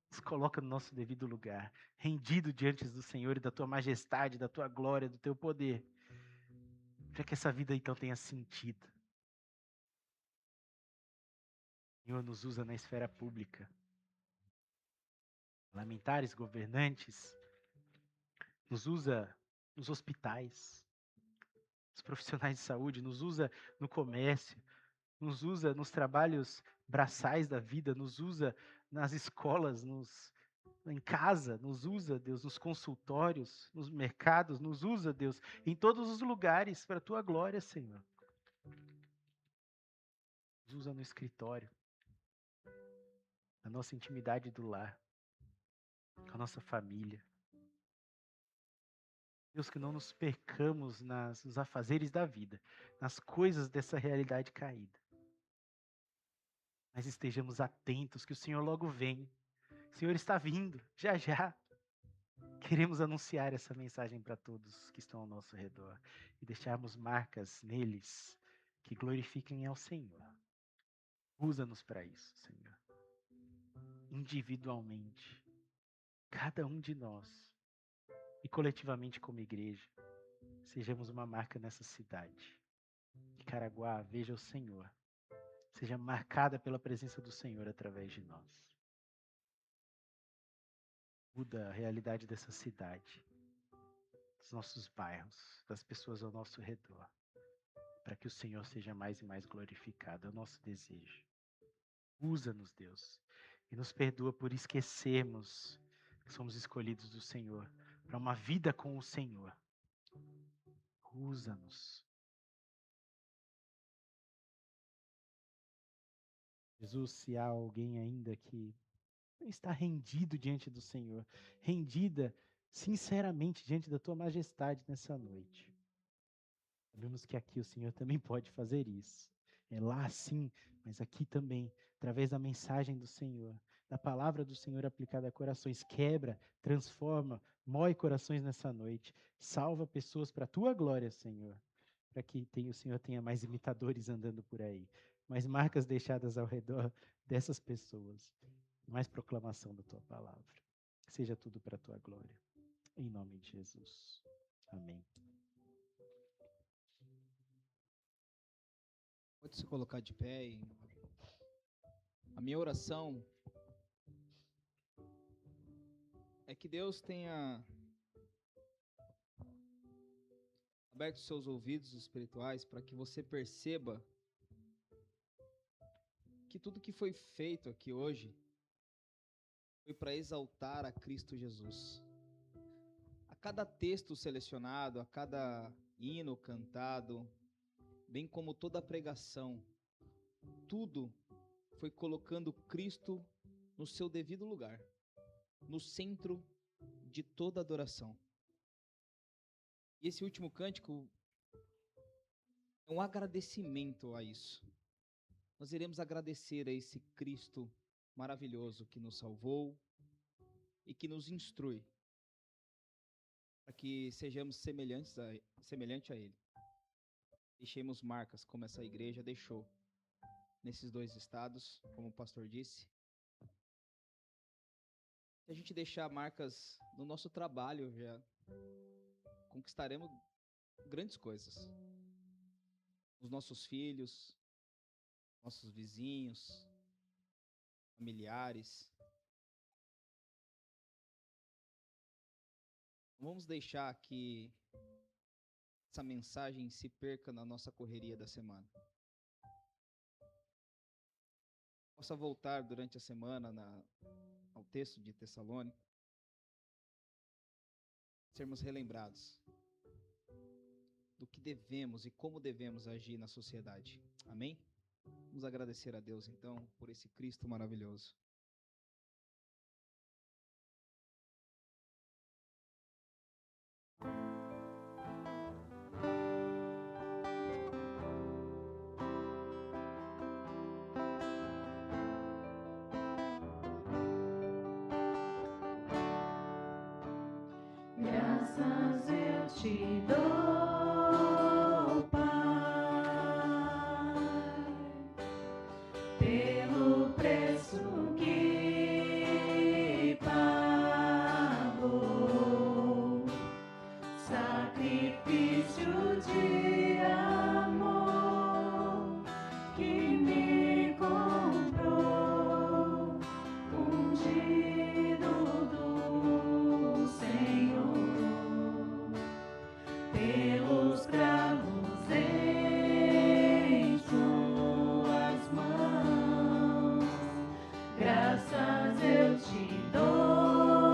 Nos coloca no nosso devido lugar, rendido diante do Senhor e da tua majestade, da tua glória, do teu poder. Para que essa vida então tenha sentido. O Senhor nos usa na esfera pública. Parlamentares, governantes, nos usa nos hospitais, os profissionais de saúde, nos usa no comércio, nos usa nos trabalhos braçais da vida, nos usa nas escolas, em casa, nos usa, Deus, nos consultórios, nos mercados, nos usa, Deus, em todos os lugares para a tua glória, Senhor. Nos usa no escritório, na nossa intimidade do lar, com a nossa família. Deus, que não nos percamos nos afazeres da vida, nas coisas dessa realidade caída. Mas estejamos atentos, que o Senhor logo vem. O Senhor está vindo, já já. Queremos anunciar essa mensagem para todos que estão ao nosso redor e deixarmos marcas neles que glorifiquem ao Senhor. Usa-nos para isso, Senhor. Individualmente, cada um de nós e coletivamente como igreja, sejamos uma marca nessa cidade. Que Caraguá veja o Senhor, seja marcada pela presença do Senhor através de nós. Muda a realidade dessa cidade, dos nossos bairros, das pessoas ao nosso redor, para que o Senhor seja mais e mais glorificado. É o nosso desejo. Usa-nos, Deus, e nos perdoa por esquecermos que somos escolhidos do Senhor para uma vida com o Senhor. Usa-nos. Jesus, se há alguém ainda que está rendido diante do Senhor, rendida sinceramente diante da tua majestade nessa noite, sabemos que aqui o Senhor também pode fazer isso. É lá sim, mas aqui também, através da mensagem do Senhor, da palavra do Senhor aplicada a corações, quebra, transforma, moe corações nessa noite, salva pessoas para a tua glória, Senhor, para que o Senhor tenha mais imitadores andando por aí, mais marcas deixadas ao redor dessas pessoas, mais proclamação da tua palavra. Seja tudo para a tua glória. Em nome de Jesus. Amém. Pode se colocar de pé. A minha oração é que Deus tenha aberto seus ouvidos espirituais para que você perceba que tudo que foi feito aqui hoje foi para exaltar a Cristo Jesus. A cada texto selecionado, a cada hino cantado, bem como toda a pregação, tudo foi colocando Cristo no seu devido lugar, no centro de toda adoração. E esse último cântico é um agradecimento a isso. Nós iremos agradecer a esse Cristo maravilhoso que nos salvou e que nos instrui para que sejamos semelhantes a Ele. Deixemos marcas como essa igreja deixou nesses 2 estados, como o pastor disse. Se a gente deixar marcas no nosso trabalho, já conquistaremos grandes coisas. Os nossos filhos, nossos vizinhos, familiares. Não vamos deixar que essa mensagem se perca na nossa correria da semana. Possa voltar durante a semana ao texto de Tessalônica, sermos relembrados do que devemos e como devemos agir na sociedade. Amém? Vamos agradecer a Deus, então, por esse Cristo maravilhoso. Graças eu te dou, Pai, pelo preço que pagou, sacrifício de amor que me comprou, ungido do Senhor, pelos cravos em suas mãos. Graças eu te dou.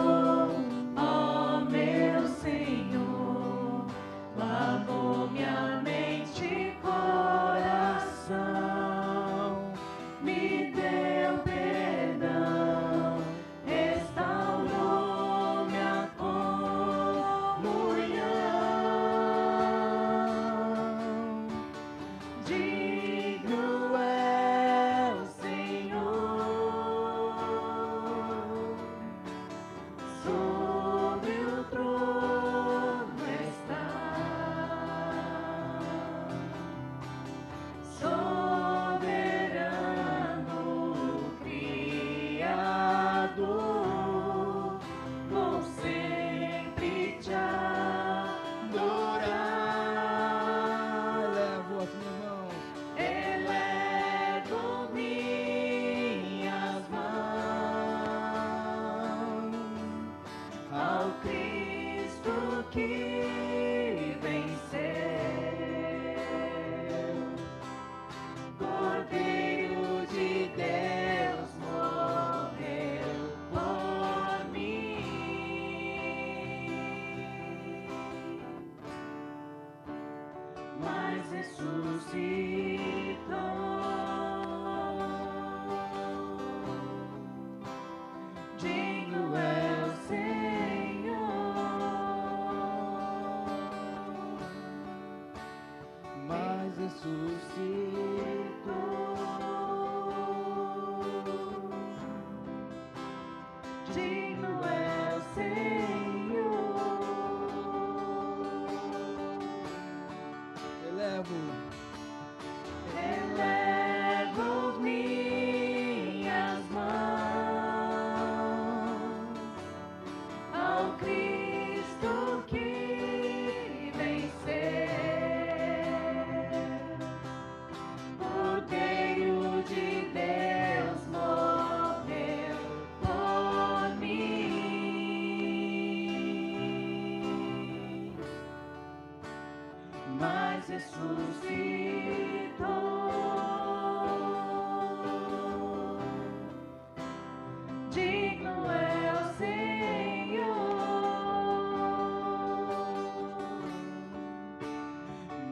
Digno é o Senhor,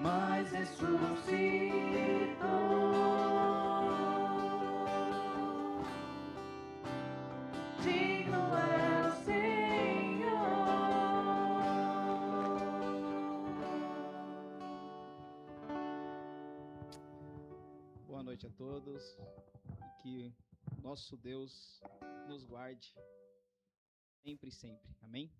mas ressuscitou. Digno é o Senhor. Boa noite a todos. E que nosso Deus nos guarde sempre e sempre. Amém?